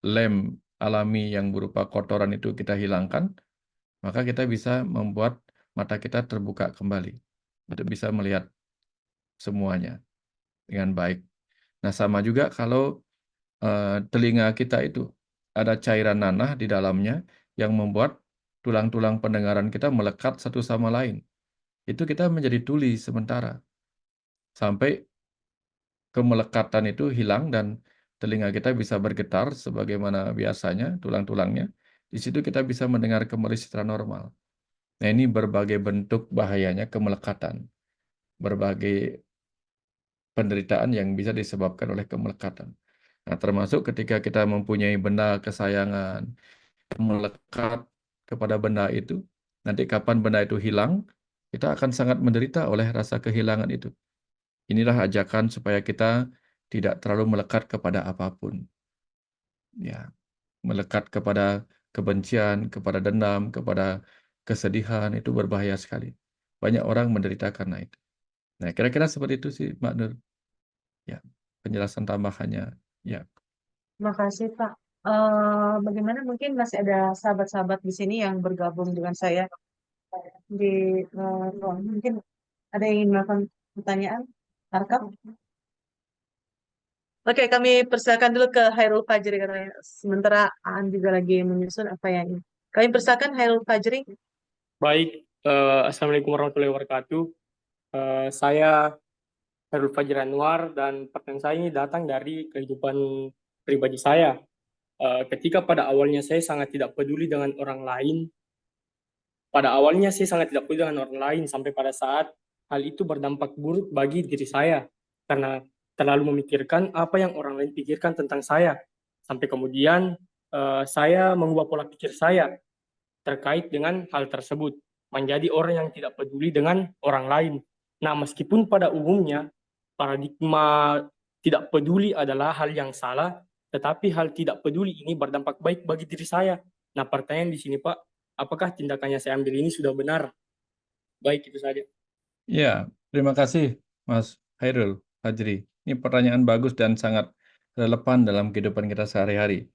lem alami yang berupa kotoran itu kita hilangkan, maka kita bisa membuat mata kita terbuka kembali untuk bisa melihat semuanya dengan baik. Nah, sama juga kalau telinga kita itu ada cairan nanah di dalamnya yang membuat tulang-tulang pendengaran kita melekat satu sama lain. Itu kita menjadi tuli sementara sampai kemelekatan itu hilang dan telinga kita bisa bergetar sebagaimana biasanya tulang-tulangnya. Di situ kita bisa mendengar kembali secara normal. Nah, ini berbagai bentuk bahayanya kemelekatan, berbagai penderitaan yang bisa disebabkan oleh kemelekatan. Nah, termasuk ketika kita mempunyai benda kesayangan, melekat kepada benda itu, nanti kapan benda itu hilang, kita akan sangat menderita oleh rasa kehilangan itu. Inilah ajakan supaya kita tidak terlalu melekat kepada apapun. Ya, melekat kepada kebencian, kepada dendam, kepada kesedihan itu berbahaya sekali. Banyak orang menderita karena itu. Nah, kira-kira seperti itu sih, Mbak Nur. Ya, penjelasan tambahannya. Ya. Makasih Pak. Bagaimana mungkin masih ada sahabat-sahabat di sini yang bergabung dengan saya di ruang. Mungkin ada yang ingin melakukan pertanyaan? Arkam? Oke, kami persilakan dulu ke Hairul Fajri katanya. Sementara Aan juga lagi menyusun apa yang ini. Kami persilakan Hairul Fajri. Baik, Assalamualaikum warahmatullahi wabarakatuh. Saya Herul Fajri Anwar dan pertanyaan saya ini datang dari kehidupan pribadi saya. Ketika pada awalnya saya sangat tidak peduli dengan orang lain, sampai pada saat hal itu berdampak buruk bagi diri saya karena terlalu memikirkan apa yang orang lain pikirkan tentang saya. Sampai kemudian saya mengubah pola pikir saya terkait dengan hal tersebut, menjadi orang yang tidak peduli dengan orang lain. Nah, meskipun pada umumnya paradigma tidak peduli adalah hal yang salah, tetapi hal tidak peduli ini berdampak baik bagi diri saya. Nah, pertanyaan di sini Pak, apakah tindakan yang saya ambil ini sudah benar? Baik, itu saja. Ya, terima kasih Mas Hairul Fajri. Ini pertanyaan bagus dan sangat relevan dalam kehidupan kita sehari-hari.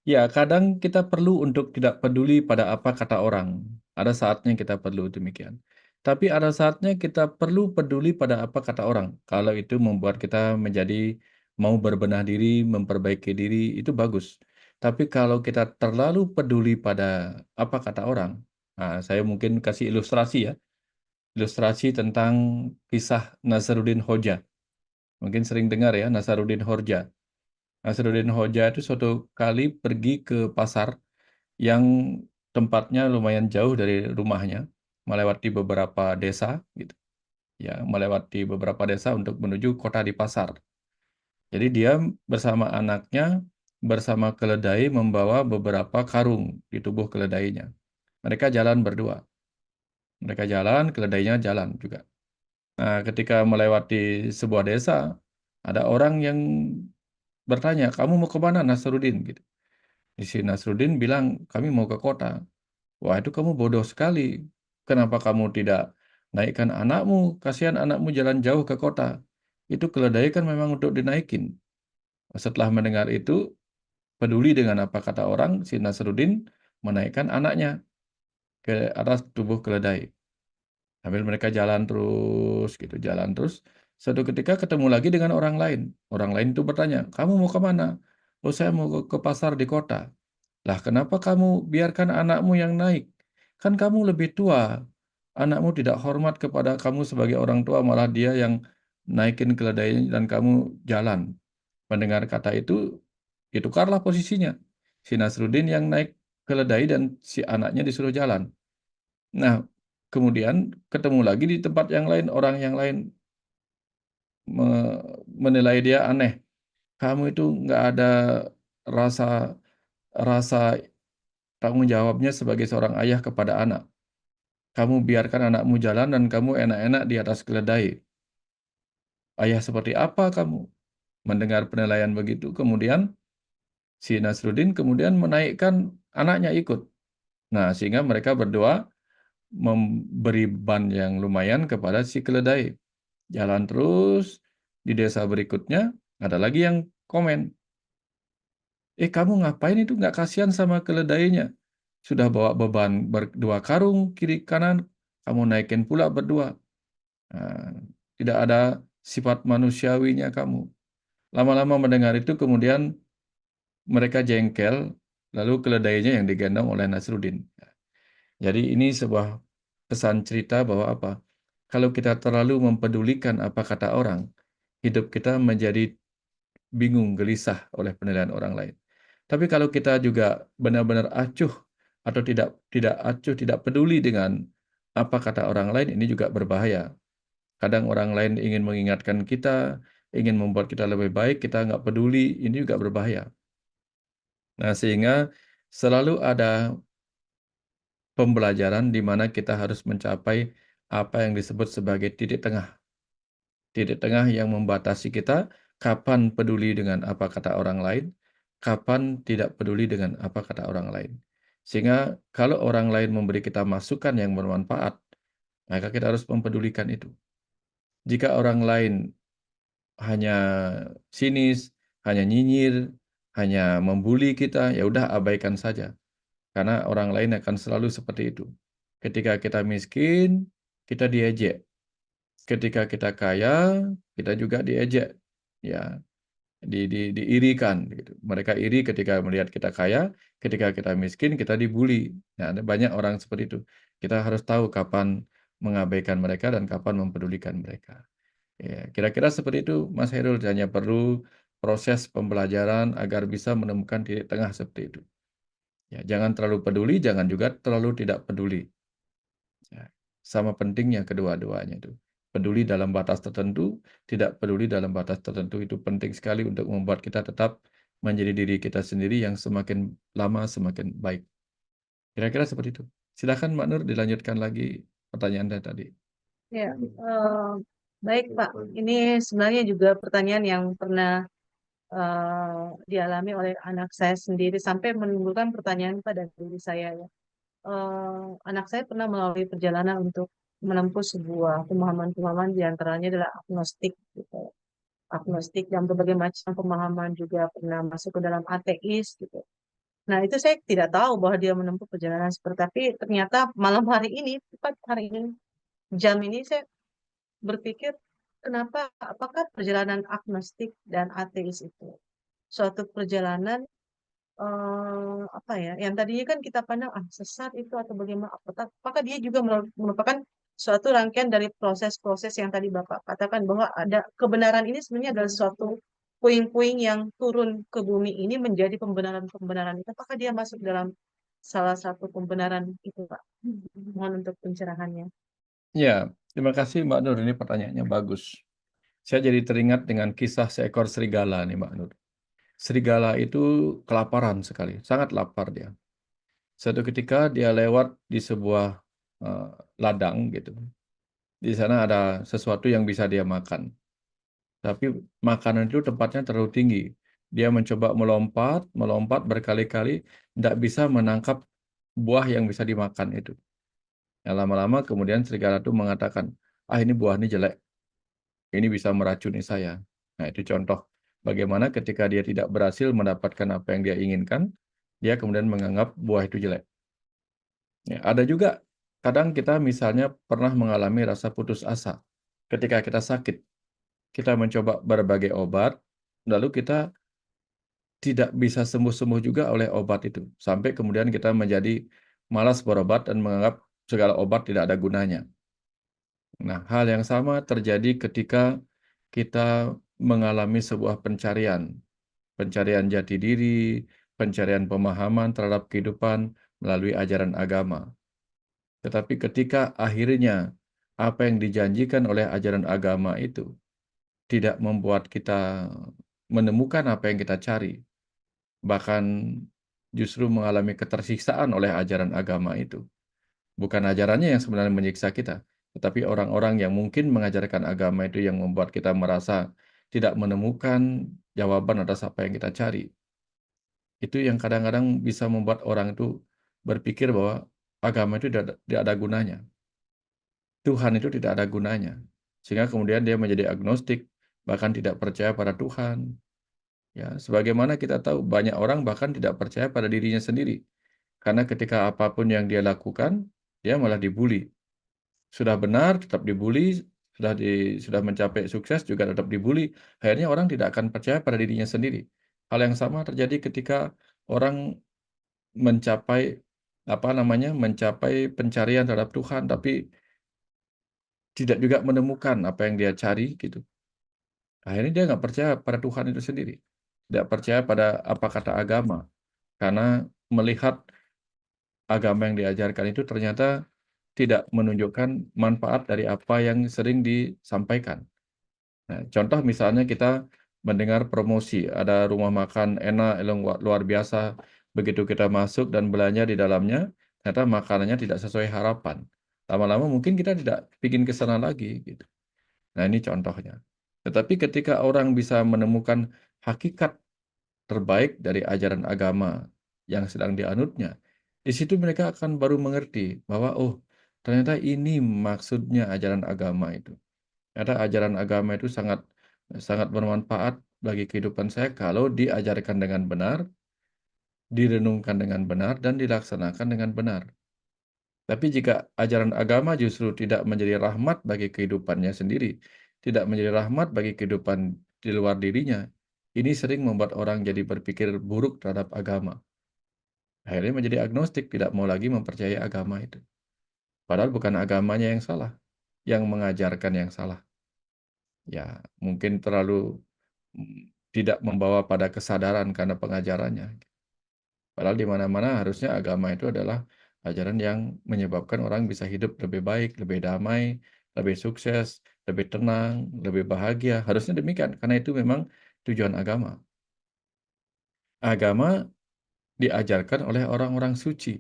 Ya, kadang kita perlu untuk tidak peduli pada apa kata orang. Ada saatnya kita perlu demikian. Tapi ada saatnya kita perlu peduli pada apa kata orang. Kalau itu membuat kita menjadi mau berbenah diri, memperbaiki diri, itu bagus. Tapi kalau kita terlalu peduli pada apa kata orang, nah, saya mungkin kasih ilustrasi ya. Ilustrasi tentang kisah Nasaruddin Hoja. Mungkin sering dengar ya, Nasaruddin Hoja. Nasaruddin Hoja itu suatu kali pergi ke pasar yang tempatnya lumayan jauh dari rumahnya, melewati beberapa desa gitu. Ya, melewati beberapa desa untuk menuju kota di pasar. Jadi dia bersama anaknya, bersama keledai membawa beberapa karung di tubuh keledainya. Mereka jalan berdua. Mereka jalan, keledainya jalan juga. Nah, ketika melewati sebuah desa, ada orang yang bertanya, kamu mau ke mana, Nasruddin? Gitu. Di sini Nasruddin bilang, kami mau ke kota. Wah, itu kamu bodoh sekali. Kenapa kamu tidak naikkan anakmu? Kasihan anakmu jalan jauh ke kota. Itu keledai kan memang untuk dinaikin. Setelah mendengar itu, peduli dengan apa kata orang, si Nasruddin menaikkan anaknya ke atas tubuh keledai. Sambil mereka jalan terus, gitu, jalan terus. Suatu ketika ketemu lagi dengan orang lain. Orang lain itu bertanya, kamu mau ke mana? Oh, saya mau ke pasar di kota. Lah, kenapa kamu biarkan anakmu yang naik? Kan kamu lebih tua. Anakmu tidak hormat kepada kamu sebagai orang tua, malah dia yang naikin keledainya dan kamu jalan. Mendengar kata itu tukarlah posisinya. Si Nasruddin yang naik keledai dan si anaknya disuruh jalan. Nah, kemudian ketemu lagi di tempat yang lain, orang yang lain menilai dia aneh. Kamu itu nggak ada rasa rasa tanggung jawabnya sebagai seorang ayah kepada anak. Kamu biarkan anakmu jalan dan kamu enak-enak di atas keledai. Ayah seperti apa kamu? Mendengar penilaian begitu, kemudian si Nasruddin kemudian menaikkan anaknya ikut. Nah, sehingga mereka berdua memberi ban yang lumayan kepada si keledai. Jalan terus, di desa berikutnya ada lagi yang komen, kamu ngapain itu nggak kasihan sama keledainya? Sudah bawa beban berdua karung kiri kanan, kamu naikin pula berdua. Nah, tidak ada sifat manusiawinya kamu. Lama-lama mendengar itu kemudian mereka jengkel, lalu keledainya yang digendong oleh Nasruddin. Jadi ini sebuah pesan cerita bahwa apa? Kalau kita terlalu mempedulikan apa kata orang, hidup kita menjadi bingung, gelisah oleh penilaian orang lain. Tapi kalau kita juga benar-benar acuh atau tidak acuh, tidak peduli dengan apa kata orang lain, ini juga berbahaya. Kadang orang lain ingin mengingatkan kita, ingin membuat kita lebih baik, kita nggak peduli, ini juga berbahaya. Nah, sehingga selalu ada pembelajaran di mana kita harus mencapai apa yang disebut sebagai titik tengah. Titik tengah yang membatasi kita kapan peduli dengan apa kata orang lain, kapan tidak peduli dengan apa kata orang lain. Sehingga kalau orang lain memberi kita masukan yang bermanfaat, maka kita harus mempedulikan itu. Jika orang lain hanya sinis, hanya nyinyir, hanya membuli kita, ya udah abaikan saja. Karena orang lain akan selalu seperti itu. Ketika kita miskin, kita diejek. Ketika kita kaya, kita juga diejek. Ya, diirikan gitu. Mereka iri ketika melihat kita kaya, ketika kita miskin, kita dibully. Nah, ada banyak orang seperti itu. Kita harus tahu kapan mengabaikan mereka dan kapan mempedulikan mereka. Ya, kira-kira seperti itu, Mas Hairul. Hanya perlu proses pembelajaran agar bisa menemukan titik tengah seperti itu. Ya, jangan terlalu peduli, jangan juga terlalu tidak peduli. Ya, sama pentingnya kedua-duanya itu. Peduli dalam batas tertentu, tidak peduli dalam batas tertentu itu penting sekali untuk membuat kita tetap menjadi diri kita sendiri yang semakin lama semakin baik. Kira-kira seperti itu. Silakan Mbak Nur dilanjutkan lagi pertanyaan Anda tadi. Ya, baik Pak. Ini sebenarnya juga pertanyaan yang pernah dialami oleh anak saya sendiri sampai menimbulkan pertanyaan pada diri saya ya. Anak saya pernah melalui perjalanan untuk menempuh sebuah pemahaman-pemahaman, diantaranya adalah agnostik gitu. Agnostik dan berbagai macam pemahaman, juga pernah masuk ke dalam ateis gitu. Nah, itu saya tidak tahu bahwa dia menempuh perjalanan seperti, tapi ternyata malam hari ini, tepat hari ini, jam ini saya berpikir, kenapa, apakah perjalanan agnostik dan ateis itu suatu perjalanan apa ya, yang tadinya kan kita pandang sesat itu atau bagaimana, apakah dia juga merupakan suatu rangkaian dari proses-proses yang tadi Bapak katakan, bahwa ada kebenaran ini sebenarnya adalah suatu puing-puing yang turun ke bumi ini menjadi pembenaran-pembenaran itu. Apakah dia masuk dalam salah satu pembenaran itu, Pak? Mohon untuk pencerahannya. Ya, terima kasih Mbak Nur, ini pertanyaannya bagus. Saya jadi teringat dengan kisah seekor serigala nih Mbak Nur. Serigala itu kelaparan sekali, sangat lapar dia. Suatu ketika dia lewat di sebuah eh, ladang gitu. Di sana ada sesuatu yang bisa dia makan. Tapi makanan itu tempatnya terlalu tinggi. Dia mencoba melompat, melompat berkali-kali, tidak bisa menangkap buah yang bisa dimakan itu. Ya, lama-lama kemudian serigala itu mengatakan, ini buah ini jelek, ini bisa meracuni saya. Nah, itu contoh bagaimana ketika dia tidak berhasil mendapatkan apa yang dia inginkan, dia kemudian menganggap buah itu jelek. Ya, ada juga kadang kita misalnya pernah mengalami rasa putus asa. Ketika kita sakit, kita mencoba berbagai obat, lalu kita tidak bisa sembuh-sembuh juga oleh obat itu. Sampai kemudian kita menjadi malas berobat dan menganggap segala obat tidak ada gunanya. Nah, hal yang sama terjadi ketika kita mengalami sebuah pencarian. Pencarian jati diri, pencarian pemahaman terhadap kehidupan melalui ajaran agama. Tetapi ketika akhirnya apa yang dijanjikan oleh ajaran agama itu tidak membuat kita menemukan apa yang kita cari, bahkan justru mengalami ketersiksaan oleh ajaran agama itu. Bukan ajarannya yang sebenarnya menyiksa kita, tetapi orang-orang yang mungkin mengajarkan agama itu yang membuat kita merasa tidak menemukan jawaban atas apa yang kita cari. Itu yang kadang-kadang bisa membuat orang itu berpikir bahwa agama itu tidak ada gunanya. Tuhan itu tidak ada gunanya. Sehingga kemudian dia menjadi agnostik, bahkan tidak percaya pada Tuhan. Ya, sebagaimana kita tahu banyak orang bahkan tidak percaya pada dirinya sendiri. Karena ketika apapun yang dia lakukan, dia malah dibully. Sudah benar tetap dibully, sudah mencapai sukses juga tetap dibully. Akhirnya orang tidak akan percaya pada dirinya sendiri. Hal yang sama terjadi ketika orang mencapai mencapai pencarian terhadap Tuhan, tapi tidak juga menemukan apa yang dia cari gitu. Akhirnya dia nggak percaya pada Tuhan itu sendiri, tidak percaya pada apa kata agama, karena melihat agama yang diajarkan itu ternyata tidak menunjukkan manfaat dari apa yang sering disampaikan. Nah, contoh misalnya kita mendengar promosi, ada rumah makan enak, luar biasa, begitu kita masuk dan belanja di dalamnya, ternyata makanannya tidak sesuai harapan. Lama-lama mungkin kita tidak bikin ke sana lagi, gitu. Nah, ini contohnya. Tetapi ketika orang bisa menemukan hakikat terbaik dari ajaran agama yang sedang dianutnya, di situ mereka akan baru mengerti bahwa, oh, ternyata ini maksudnya ajaran agama itu. Ternyata ajaran agama itu sangat sangat bermanfaat bagi kehidupan saya kalau diajarkan dengan benar, direnungkan dengan benar, dan dilaksanakan dengan benar. Tapi jika ajaran agama justru tidak menjadi rahmat bagi kehidupannya sendiri, tidak menjadi rahmat bagi kehidupan di luar dirinya, ini sering membuat orang jadi berpikir buruk terhadap agama. Akhirnya menjadi agnostik, tidak mau lagi mempercayai agama itu. Padahal bukan agamanya yang salah, yang mengajarkan yang salah. Ya, mungkin terlalu tidak membawa pada kesadaran karena pengajarannya. Padahal di mana-mana harusnya agama itu adalah ajaran yang menyebabkan orang bisa hidup lebih baik, lebih damai, lebih sukses, lebih tenang, lebih bahagia. Harusnya demikian, karena itu memang tujuan agama. Agama diajarkan oleh orang-orang suci.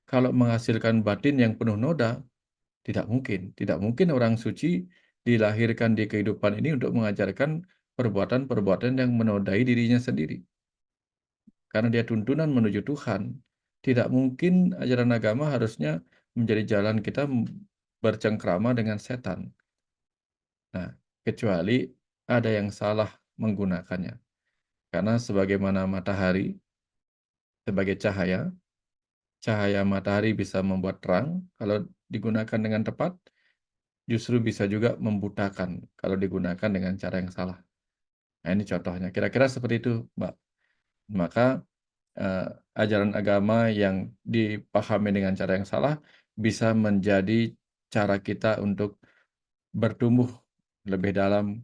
Kalau menghasilkan batin yang penuh noda, tidak mungkin. Tidak mungkin orang suci dilahirkan di kehidupan ini untuk mengajarkan perbuatan-perbuatan yang menodai dirinya sendiri. Karena dia tuntunan menuju Tuhan. Tidak mungkin ajaran agama harusnya menjadi jalan kita bercengkrama dengan setan. Nah, kecuali ada yang salah menggunakannya. Karena sebagaimana matahari sebagai cahaya, cahaya matahari bisa membuat terang kalau digunakan dengan tepat, justru bisa juga membutakan kalau digunakan dengan cara yang salah. Nah, ini contohnya. Kira-kira seperti itu, Mbak. Maka ajaran agama yang dipahami dengan cara yang salah bisa menjadi cara kita untuk bertumbuh lebih dalam,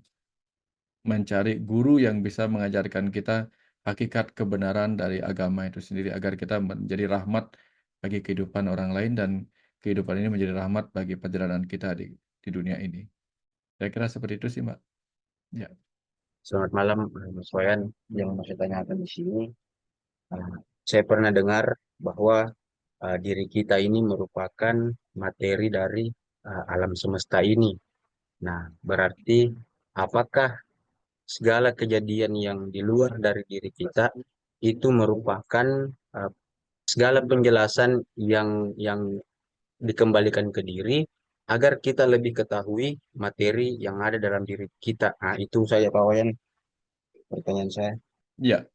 mencari guru yang bisa mengajarkan kita hakikat kebenaran dari agama itu sendiri agar kita menjadi rahmat bagi kehidupan orang lain dan kehidupan ini menjadi rahmat bagi perjalanan kita di dunia ini. Saya kira seperti itu sih, Mbak. Ya. Selamat malam, Mas Wayan. Yang mau saya tanyakan di sini, saya pernah dengar bahwa diri kita ini merupakan materi dari alam semesta ini. Nah, berarti apakah segala kejadian yang di luar dari diri kita itu merupakan segala penjelasan yang dikembalikan ke diri agar kita lebih ketahui materi yang ada dalam diri kita. Nah, itu saya Pak Wayan, pertanyaan saya. Ya,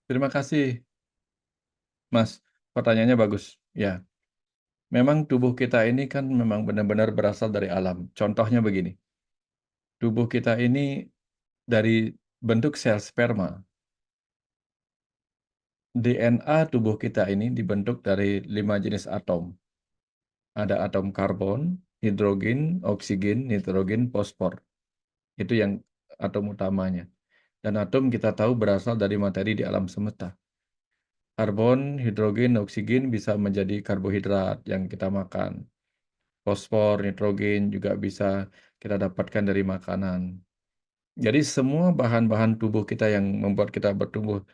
terima kasih, Mas. Pertanyaannya bagus. Ya, memang tubuh kita ini kan memang benar-benar berasal dari alam. Contohnya begini, tubuh kita ini dari bentuk sel sperma. DNA tubuh kita ini dibentuk dari 5 jenis atom. Ada atom karbon, hidrogen, oksigen, nitrogen, fosfor. Itu yang atom utamanya. Dan atom kita tahu berasal dari materi di alam semesta. Karbon, hidrogen, oksigen bisa menjadi karbohidrat yang kita makan. Fosfor, nitrogen juga bisa kita dapatkan dari makanan. Jadi semua bahan-bahan tubuh kita yang membuat kita bertumbuh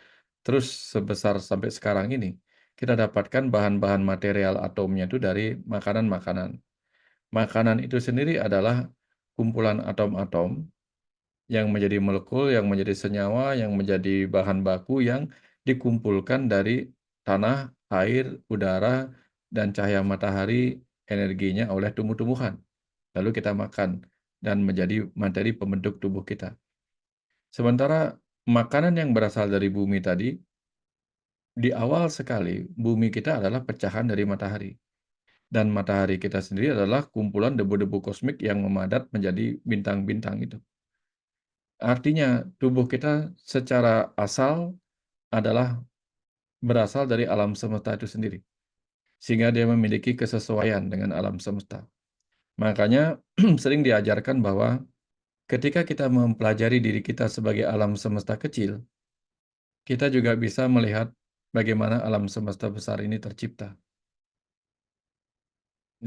terus sebesar sampai sekarang ini, kita dapatkan bahan-bahan material atomnya itu dari makanan-makanan. Makanan itu sendiri adalah kumpulan atom-atom yang menjadi molekul, yang menjadi senyawa, yang menjadi bahan baku yang dikumpulkan dari tanah, air, udara, dan cahaya matahari energinya oleh tumbuh-tumbuhan. Lalu kita makan dan menjadi materi pembentuk tubuh kita. Sementara makanan yang berasal dari bumi tadi, di awal sekali bumi kita adalah pecahan dari matahari. Dan matahari kita sendiri adalah kumpulan debu-debu kosmik yang memadat menjadi bintang-bintang itu. Artinya tubuh kita secara asal adalah berasal dari alam semesta itu sendiri. Sehingga dia memiliki kesesuaian dengan alam semesta. Makanya sering diajarkan bahwa ketika kita mempelajari diri kita sebagai alam semesta kecil, kita juga bisa melihat bagaimana alam semesta besar ini tercipta.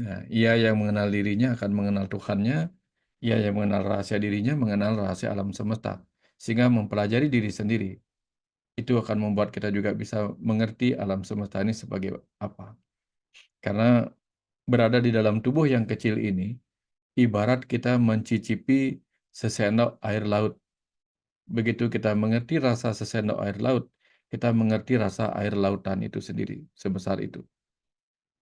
Nah, ia yang mengenal dirinya akan mengenal Tuhannya, ia yang mengenal rahasia dirinya mengenal rahasia alam semesta. Sehingga mempelajari diri sendiri, itu akan membuat kita juga bisa mengerti alam semesta ini sebagai apa. Karena berada di dalam tubuh yang kecil ini, ibarat kita mencicipi sesendok air laut. Begitu kita mengerti rasa sesendok air laut, kita mengerti rasa air lautan itu sendiri, sebesar itu.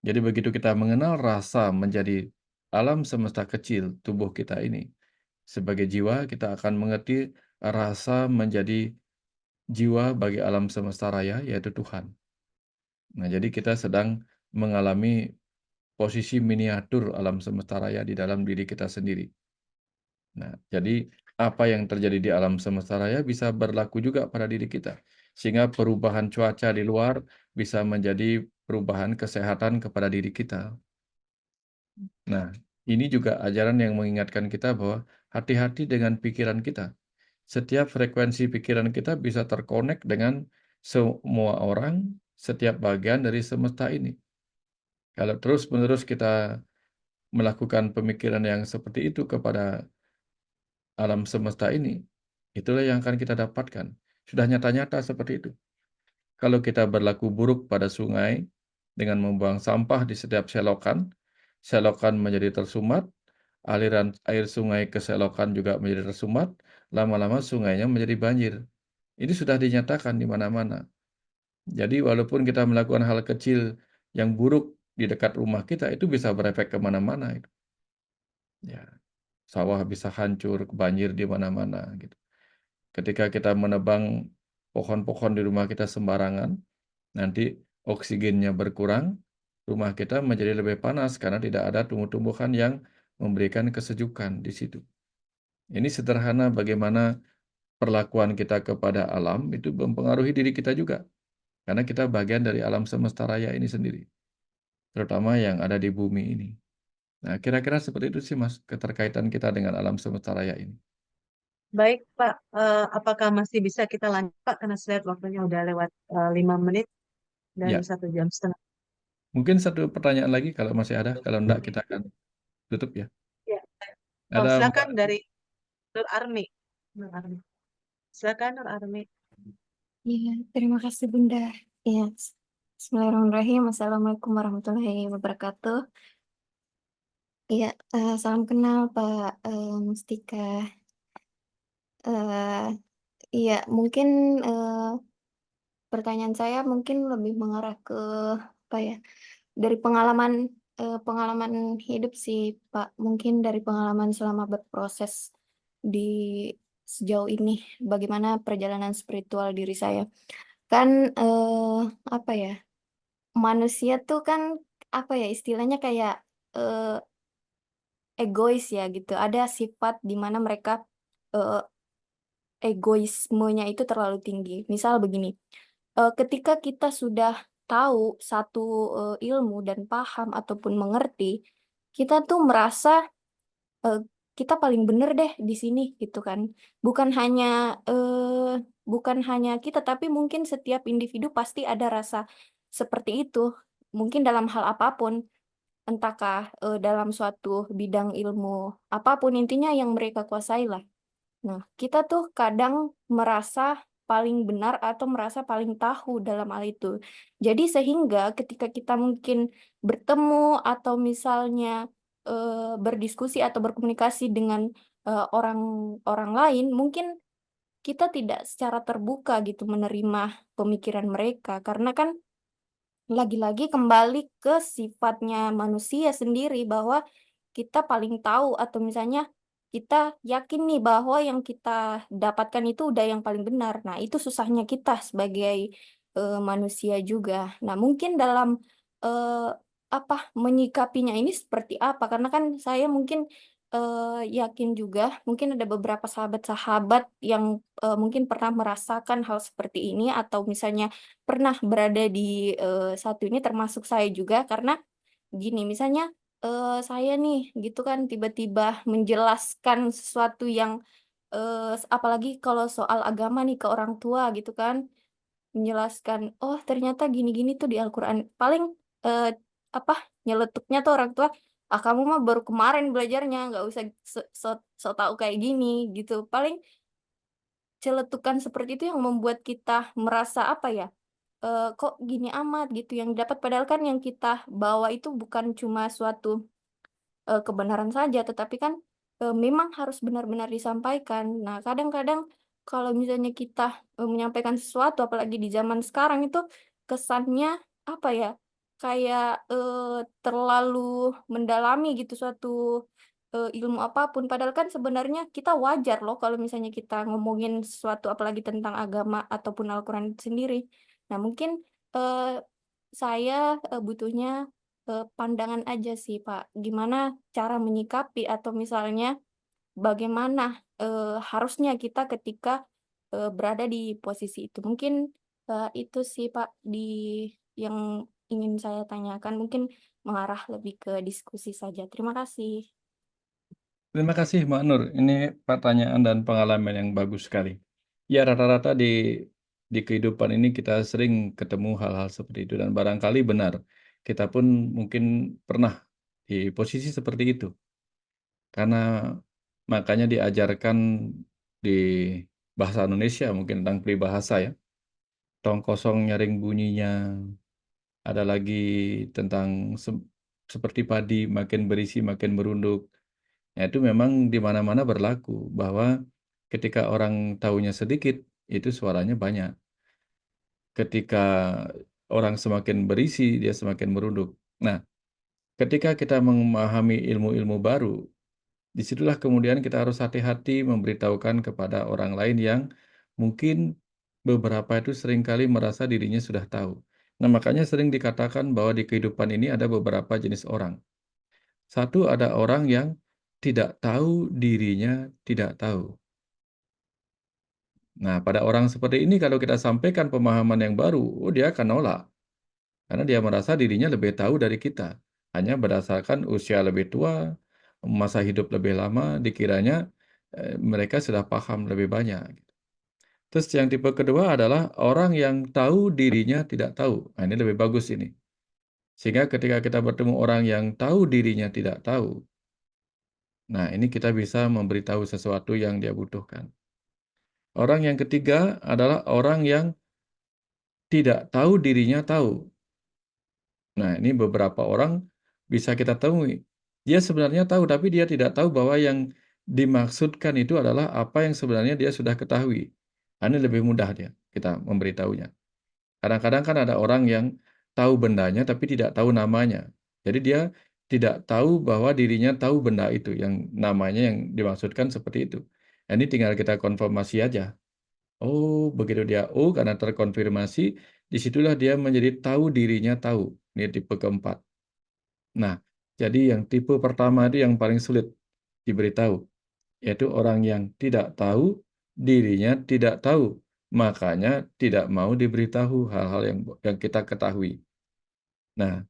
Jadi begitu kita mengenal rasa menjadi alam semesta kecil tubuh kita ini, sebagai jiwa kita akan mengerti rasa menjadi jiwa bagi alam semesta raya, yaitu Tuhan. Nah, jadi kita sedang mengalami posisi miniatur alam semesta raya di dalam diri kita sendiri. Nah, jadi apa yang terjadi di alam semesta raya bisa berlaku juga pada diri kita. Sehingga perubahan cuaca di luar bisa menjadi perubahan kesehatan kepada diri kita. Nah, ini juga ajaran yang mengingatkan kita bahwa hati-hati dengan pikiran kita. Setiap frekuensi pikiran kita bisa terkonek dengan semua orang, setiap bagian dari semesta ini. Kalau terus-menerus kita melakukan pemikiran yang seperti itu kepada alam semesta ini, itulah yang akan kita dapatkan. Sudah nyata-nyata seperti itu. Kalau kita berlaku buruk pada sungai dengan membuang sampah di setiap selokan, selokan menjadi tersumbat, aliran air sungai ke selokan juga menjadi tersumbat, lama-lama sungainya menjadi banjir. Ini sudah dinyatakan di mana-mana. Jadi walaupun kita melakukan hal kecil yang buruk di dekat rumah kita, itu bisa berefek kemana-mana. Ya, sawah bisa hancur, banjir di mana-mana gitu. Ketika kita menebang pohon-pohon di rumah kita sembarangan, nanti oksigennya berkurang, rumah kita menjadi lebih panas karena tidak ada tumbuh-tumbuhan yang memberikan kesejukan di situ. Ini sederhana bagaimana perlakuan kita kepada alam itu mempengaruhi diri kita juga. Karena kita bagian dari alam semesta raya ini sendiri, terutama yang ada di bumi ini. Nah, kira-kira seperti itu sih, Mas, keterkaitan kita dengan alam semesta raya ini. Baik, Pak. Apakah masih bisa kita lanjut, Pak? Karena saya lihat waktunya udah lewat 5 menit dan Ya, 1 jam setengah. mungkin satu pertanyaan lagi kalau masih ada. Kalau enggak, kita akan tutup ya. Ya. Oh, Ada Mbak. silakan dari Nur Armi. Nur Armi. Silakan Nur Armi. Iya, terima kasih Bunda. Ya, Bismillahirrahmanirrahim. Assalamualaikum warahmatullahi wabarakatuh. Iya, salam kenal Pak Mustika. Eh, Iya, mungkin pertanyaan saya mungkin lebih mengarah ke apa ya? Dari pengalaman hidup sih Pak. Mungkin dari pengalaman selama berproses di sejauh ini, bagaimana perjalanan spiritual diri saya. Kan apa ya? Manusia tuh kan apa ya istilahnya kayak eh, egois ya gitu. Ada sifat di mana mereka eh, egoismenya itu terlalu tinggi. Misal begini, ketika kita sudah tahu satu ilmu dan paham ataupun mengerti, kita tuh merasa eh, kita paling bener deh di sini gitu kan. Bukan hanya eh, bukan hanya kita, tapi mungkin setiap individu pasti ada rasa seperti itu. Mungkin dalam hal apapun, entahkah dalam suatu bidang ilmu apapun intinya yang mereka kuasai lah. Nah, kita tuh kadang merasa paling benar atau merasa paling tahu dalam hal itu. Jadi sehingga ketika kita mungkin bertemu atau misalnya berdiskusi atau berkomunikasi dengan orang-orang lain, mungkin kita tidak secara terbuka gitu menerima pemikiran mereka karena kan lagi-lagi kembali ke sifatnya manusia sendiri bahwa kita paling tahu atau misalnya kita yakin nih bahwa yang kita dapatkan itu udah yang paling benar. Nah, itu susahnya kita sebagai manusia juga. Nah, mungkin dalam eh, apa menyikapinya ini seperti apa? Karena kan saya mungkin yakin juga mungkin ada beberapa sahabat-sahabat yang mungkin pernah merasakan hal seperti ini atau misalnya pernah berada di satu ini termasuk saya juga karena gini misalnya saya nih gitu kan tiba-tiba menjelaskan sesuatu yang apalagi kalau soal agama nih ke orang tua gitu kan menjelaskan oh ternyata gini-gini tuh di Al-Quran paling eh, apa nyeletuknya tuh orang tua ah kamu mah baru kemarin belajarnya nggak usah so tahu kayak gini gitu paling celetukan seperti itu yang membuat kita merasa apa ya kok gini amat gitu yang dapat padahal kan yang kita bawa itu bukan cuma suatu kebenaran saja tetapi kan memang harus benar-benar disampaikan. Nah, kadang-kadang kalau misalnya kita menyampaikan sesuatu apalagi di zaman sekarang itu kesannya apa ya? Kayak terlalu mendalami gitu suatu ilmu apapun padahal kan sebenarnya kita wajar loh kalau misalnya kita ngomongin sesuatu apalagi tentang agama ataupun Al-Quran itu sendiri. Nah, mungkin eh, saya butuhnya pandangan aja sih, Pak. Gimana cara menyikapi atau misalnya bagaimana harusnya kita ketika berada di posisi itu. Mungkin itu sih, Pak, di yang ingin saya tanyakan. Mungkin mengarah lebih ke diskusi saja. Terima kasih. Terima kasih, Mbak Nur. Ini pertanyaan dan pengalaman yang bagus sekali. Ya, rata-rata di kehidupan ini kita sering ketemu hal-hal seperti itu dan barangkali benar. Kita pun mungkin pernah di posisi seperti itu. Karena makanya diajarkan di bahasa Indonesia mungkin tentang peribahasa ya. Tong kosong nyaring bunyinya. Ada lagi tentang seperti padi makin berisi makin merunduk. Ya, itu memang di mana-mana berlaku bahwa ketika orang tahunya sedikit, itu suaranya banyak. Ketika orang semakin berisi, dia semakin merunduk. Nah, ketika kita memahami ilmu-ilmu baru, Disitulah kemudian kita harus hati-hati memberitahukan kepada orang lain yang mungkin beberapa itu seringkali merasa dirinya sudah tahu. Nah, makanya sering dikatakan bahwa di kehidupan ini ada beberapa jenis orang. Satu, ada orang yang tidak tahu dirinya tidak tahu. Nah, pada orang seperti ini kalau kita sampaikan pemahaman yang baru, dia akan nolak. Karena dia merasa dirinya lebih tahu dari kita. Hanya berdasarkan usia lebih tua, masa hidup lebih lama, dikiranya mereka sudah paham lebih banyak. Terus yang tipe kedua adalah orang yang tahu dirinya tidak tahu. Nah, ini lebih bagus ini. Sehingga ketika kita bertemu orang yang tahu dirinya tidak tahu, nah ini kita bisa memberitahu sesuatu yang dia butuhkan. Orang yang ketiga adalah orang yang tidak tahu dirinya tahu. Nah, ini beberapa orang bisa kita temui. Dia sebenarnya tahu, tapi dia tidak tahu bahwa yang dimaksudkan itu adalah apa yang sebenarnya dia sudah ketahui. Nah, ini lebih mudah kita memberitahunya. Kadang-kadang kan ada orang yang tahu bendanya tapi tidak tahu namanya. Jadi dia tidak tahu bahwa dirinya tahu benda itu, yang namanya yang dimaksudkan seperti itu. Nah, ini tinggal kita konfirmasi aja. Oh, begitu dia karena terkonfirmasi, disitulah dia menjadi tahu dirinya tahu. Ini tipe keempat. Nah, jadi yang tipe pertama itu yang paling sulit diberitahu, yaitu orang yang tidak tahu dirinya tidak tahu, makanya tidak mau diberitahu hal-hal yang kita ketahui. Nah,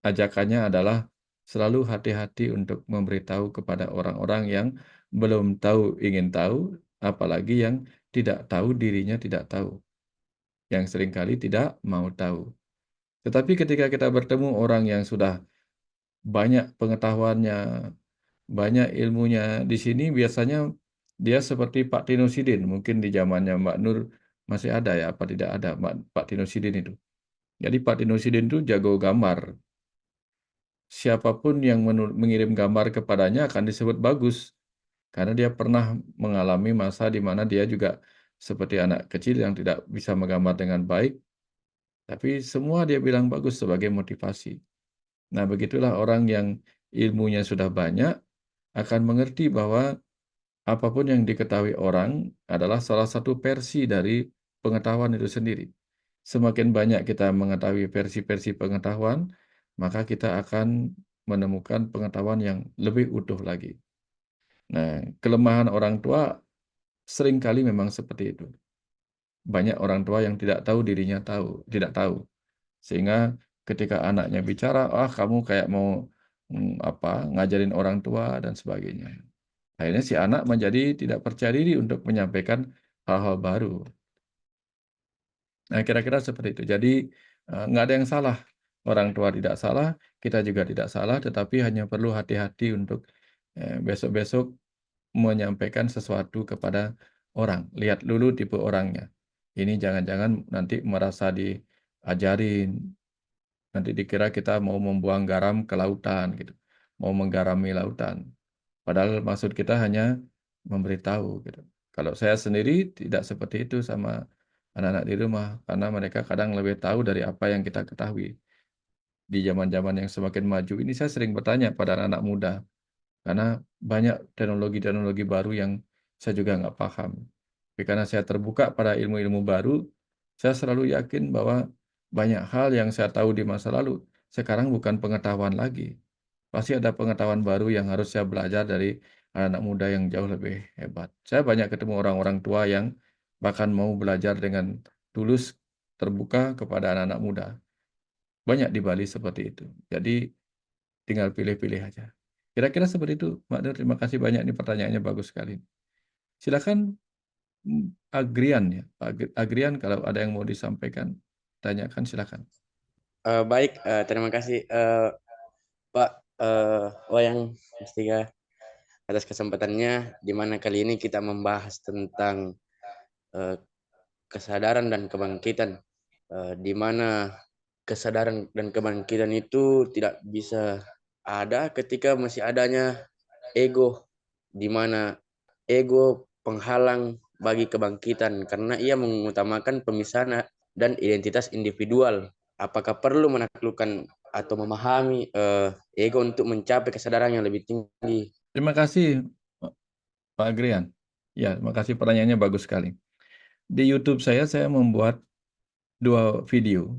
ajakannya adalah selalu hati-hati untuk memberitahu kepada orang-orang yang belum tahu ingin tahu, apalagi yang tidak tahu dirinya tidak tahu, yang seringkali tidak mau tahu. Tetapi ketika kita bertemu orang yang sudah banyak pengetahuannya, banyak ilmunya, di sini biasanya dia seperti Pak Tinosidin, mungkin di zamannya Mbak Nur masih ada ya, apa tidak ada Pak Tinosidin itu. Jadi Pak Tinosidin itu jago gambar. Siapapun yang mengirim gambar kepadanya akan disebut bagus, karena dia pernah mengalami masa di mana dia juga seperti anak kecil yang tidak bisa menggambar dengan baik, tapi semua dia bilang bagus sebagai motivasi. Nah, begitulah orang yang ilmunya sudah banyak akan mengerti bahwa apapun yang diketahui orang adalah salah satu versi dari pengetahuan itu sendiri. Semakin banyak kita mengetahui versi-versi pengetahuan, maka kita akan menemukan pengetahuan yang lebih utuh lagi. Nah, kelemahan orang tua seringkali memang seperti itu. Banyak orang tua yang tidak tahu dirinya tidak tahu. Sehingga ketika anaknya bicara, kamu kayak mau ngajarin orang tua dan sebagainya. Akhirnya si anak menjadi tidak percaya diri untuk menyampaikan hal-hal baru. Nah, kira-kira seperti itu. Jadi, nggak ada yang salah. Orang tua tidak salah, kita juga tidak salah, tetapi hanya perlu hati-hati untuk besok-besok menyampaikan sesuatu kepada orang. Lihat dulu tipe orangnya. Ini jangan-jangan nanti merasa diajarin, nanti dikira kita mau membuang garam ke lautan, gitu. Mau menggarami lautan. Padahal maksud kita hanya memberitahu, gitu. Kalau saya sendiri tidak seperti itu sama anak-anak di rumah, karena mereka kadang lebih tahu dari apa yang kita ketahui. Di zaman-zaman yang semakin maju ini saya sering bertanya pada anak-anak muda, karena banyak teknologi-teknologi baru yang saya juga nggak paham. Tapi karena saya terbuka pada ilmu-ilmu baru, saya selalu yakin bahwa banyak hal yang saya tahu di masa lalu, sekarang bukan pengetahuan lagi. Pasti ada pengetahuan baru yang harus saya belajar dari anak-anak muda yang jauh lebih hebat. Saya banyak ketemu orang-orang tua yang bahkan mau belajar dengan tulus, terbuka kepada anak-anak muda. Banyak di Bali seperti itu. Jadi tinggal pilih-pilih aja. Kira-kira seperti itu, Mbak Nur. Terima kasih banyak, ini pertanyaannya bagus sekali. Silakan Agrian ya, Pak Agrian, kalau ada yang mau disampaikan, tanyakan silakan. Baik, terima kasih Pak Wayang Mustika atas kesempatannya, di mana kali ini kita membahas tentang kesadaran dan kebangkitan, di mana kesadaran dan kebangkitan itu tidak bisa ada ketika masih adanya ego, di mana ego penghalang bagi kebangkitan karena ia mengutamakan pemisahan dan identitas individual. Apakah perlu menaklukkan atau memahami ego untuk mencapai kesadaran yang lebih tinggi? Terima kasih Pak Agrian. Ya, terima kasih pertanyaannya bagus sekali. Di YouTube saya membuat dua video,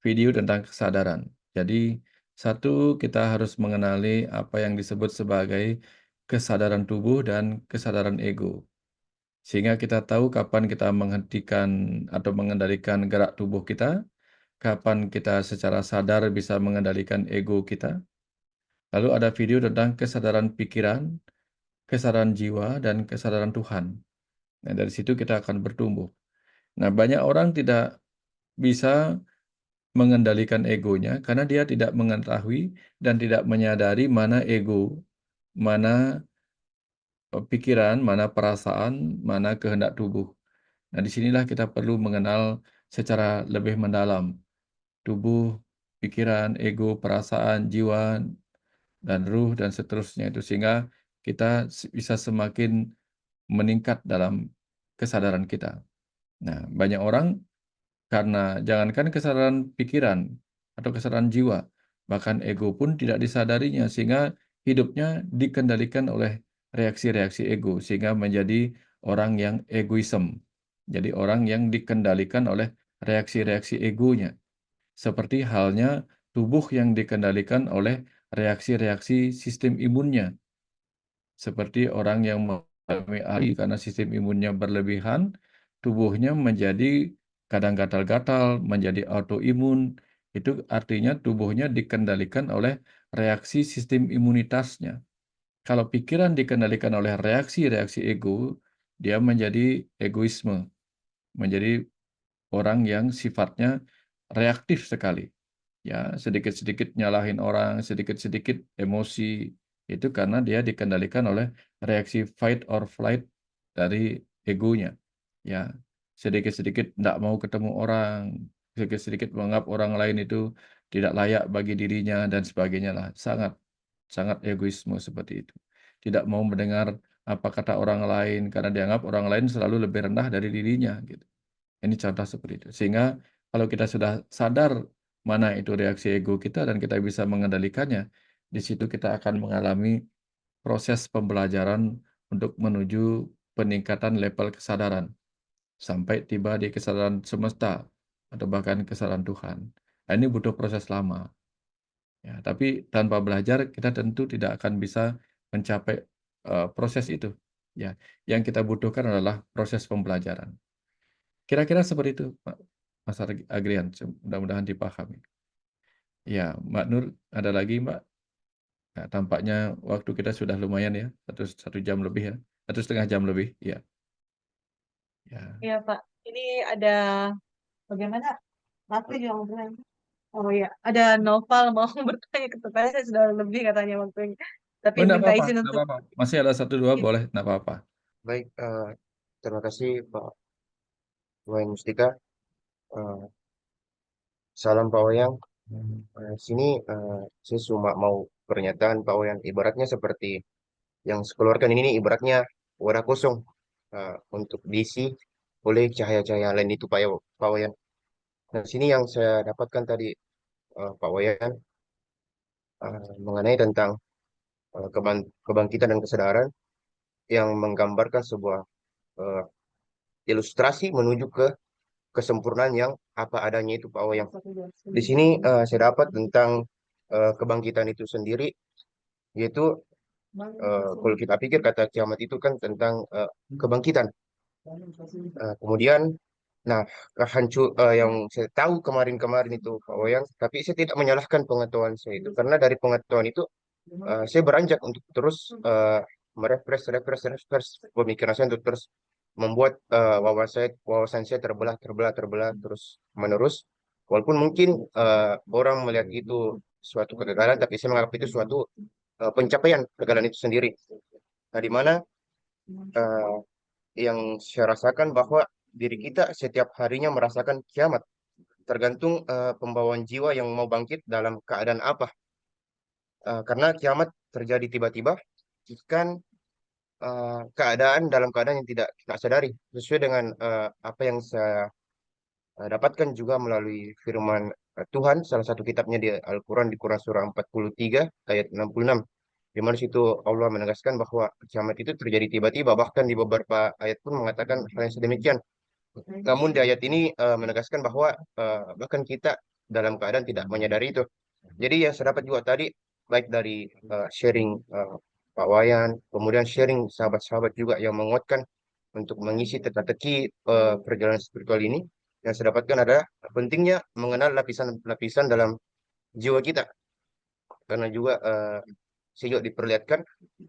video tentang kesadaran. Jadi satu, kita harus mengenali apa yang disebut sebagai kesadaran tubuh dan kesadaran ego. Sehingga kita tahu kapan kita menghentikan atau mengendalikan gerak tubuh kita, kapan kita secara sadar bisa mengendalikan ego kita. Lalu ada video tentang kesadaran pikiran, kesadaran jiwa, dan kesadaran Tuhan. Nah, dari situ kita akan bertumbuh. Nah, banyak orang tidak bisa mengendalikan egonya karena dia tidak mengetahui dan tidak menyadari mana ego, mana pikiran, mana perasaan, mana kehendak tubuh. Nah, disinilah kita perlu mengenal secara lebih mendalam tubuh, pikiran, ego, perasaan, jiwa, dan ruh, dan seterusnya itu. Sehingga kita bisa semakin meningkat dalam kesadaran kita. Nah, banyak orang karena jangankan kesadaran pikiran atau kesadaran jiwa, bahkan ego pun tidak disadarinya, sehingga hidupnya dikendalikan oleh reaksi-reaksi ego, sehingga menjadi orang yang egoism. Jadi orang yang dikendalikan oleh reaksi-reaksi egonya. Seperti halnya tubuh yang dikendalikan oleh reaksi-reaksi sistem imunnya. Seperti orang yang mengalami ALS karena sistem imunnya berlebihan, tubuhnya menjadi kadang gatal-gatal, menjadi autoimun. Itu artinya tubuhnya dikendalikan oleh reaksi sistem imunitasnya. Kalau pikiran dikendalikan oleh reaksi-reaksi ego, dia menjadi egoisme, menjadi orang yang sifatnya reaktif sekali. Ya, sedikit-sedikit nyalahin orang, sedikit-sedikit emosi, itu karena dia dikendalikan oleh reaksi fight or flight dari egonya. Ya, sedikit-sedikit tidak mau ketemu orang, sedikit-sedikit menganggap orang lain itu tidak layak bagi dirinya dan sebagainya lah. Sangat, sangat egoisme seperti itu. Tidak mau mendengar apa kata orang lain karena dianggap orang lain selalu lebih rendah dari dirinya, gitu. Ini contoh seperti itu. Sehingga kalau kita sudah sadar mana itu reaksi ego kita dan kita bisa mengendalikannya, di situ kita akan mengalami proses pembelajaran untuk menuju peningkatan level kesadaran sampai tiba di kesadaran semesta atau bahkan kesadaran Tuhan. Nah, ini butuh proses lama. Ya, tapi tanpa belajar kita tentu tidak akan bisa mencapai proses itu. Ya, yang kita butuhkan adalah proses pembelajaran. Kira-kira seperti itu, Pak Mas Agrian. Mudah-mudahan dipahami. Ya, Mbak Nur, ada lagi, Mbak? Nah, tampaknya waktu kita sudah lumayan ya, satu jam lebih ya, 1,5 jam lebih. Ya, ya. Iya, Pak. Ini ada bagaimana? Aku juga mau bilang. Oh ya, ada Noval mau bertanya ke saya sudah lebih katanya waktunya. Tapi Oh, enggak minta apa-apa, izin enggak untuk apa-apa. Masih ada 1-2 boleh, enggak apa-apa. Baik, terima kasih Pak Wayan Mustika. Eh, Salam Pak Wayan. Sini saya cuma mau pernyataan Pak Wayan. Ibaratnya seperti yang sekeluarkan ini nih, ibaratnya wadah kosong untuk diisi oleh cahaya-cahaya lain itu Pak Wayan. Nah, sini yang saya dapatkan tadi Pak Wayan mengenai tentang kebangkitan dan kesadaran yang menggambarkan sebuah eh, ilustrasi menuju ke kesempurnaan yang apa adanya itu Pak Wayan. Di sini saya dapat tentang kebangkitan itu sendiri, yaitu kalau kita pikir kata kiamat itu kan tentang kebangkitan. Kemudian, nah yang saya tahu kemarin-kemarin itu Pak Wayan, tapi saya tidak menyalahkan pengetahuan saya itu karena dari pengetahuan itu saya beranjak untuk terus refresh pemikiran saya untuk terus membuat wawasan saya terbelah terus menerus. Walaupun mungkin orang melihat itu suatu kegagalan, tapi saya menganggap itu suatu pencapaian kegagalan itu sendiri. Nah, di mana eh, yang saya rasakan bahwa diri kita setiap harinya merasakan kiamat, tergantung pembawaan jiwa yang mau bangkit dalam keadaan apa. Karena kiamat terjadi tiba-tiba, kan keadaan dalam keadaan yang tidak kita sadari, sesuai dengan apa yang saya dapatkan juga melalui firman Tuhan, salah satu kitabnya di Al-Quran, di Quran surah 43 ayat 66. di mana situ Allah menegaskan bahwa kiamat itu terjadi tiba-tiba, bahkan di beberapa ayat pun mengatakan hal yang sedemikian. Namun di ayat ini menegaskan bahwa bahkan kita dalam keadaan tidak menyadari itu. Jadi yang saya dapat juga tadi, baik dari sharing Pak Wayan, kemudian sharing sahabat-sahabat juga yang menguatkan untuk mengisi teka-teki perjalanan spiritual ini, yang saya dapatkan adalah pentingnya mengenal lapisan-lapisan dalam jiwa kita. Karena juga saya juga diperlihatkan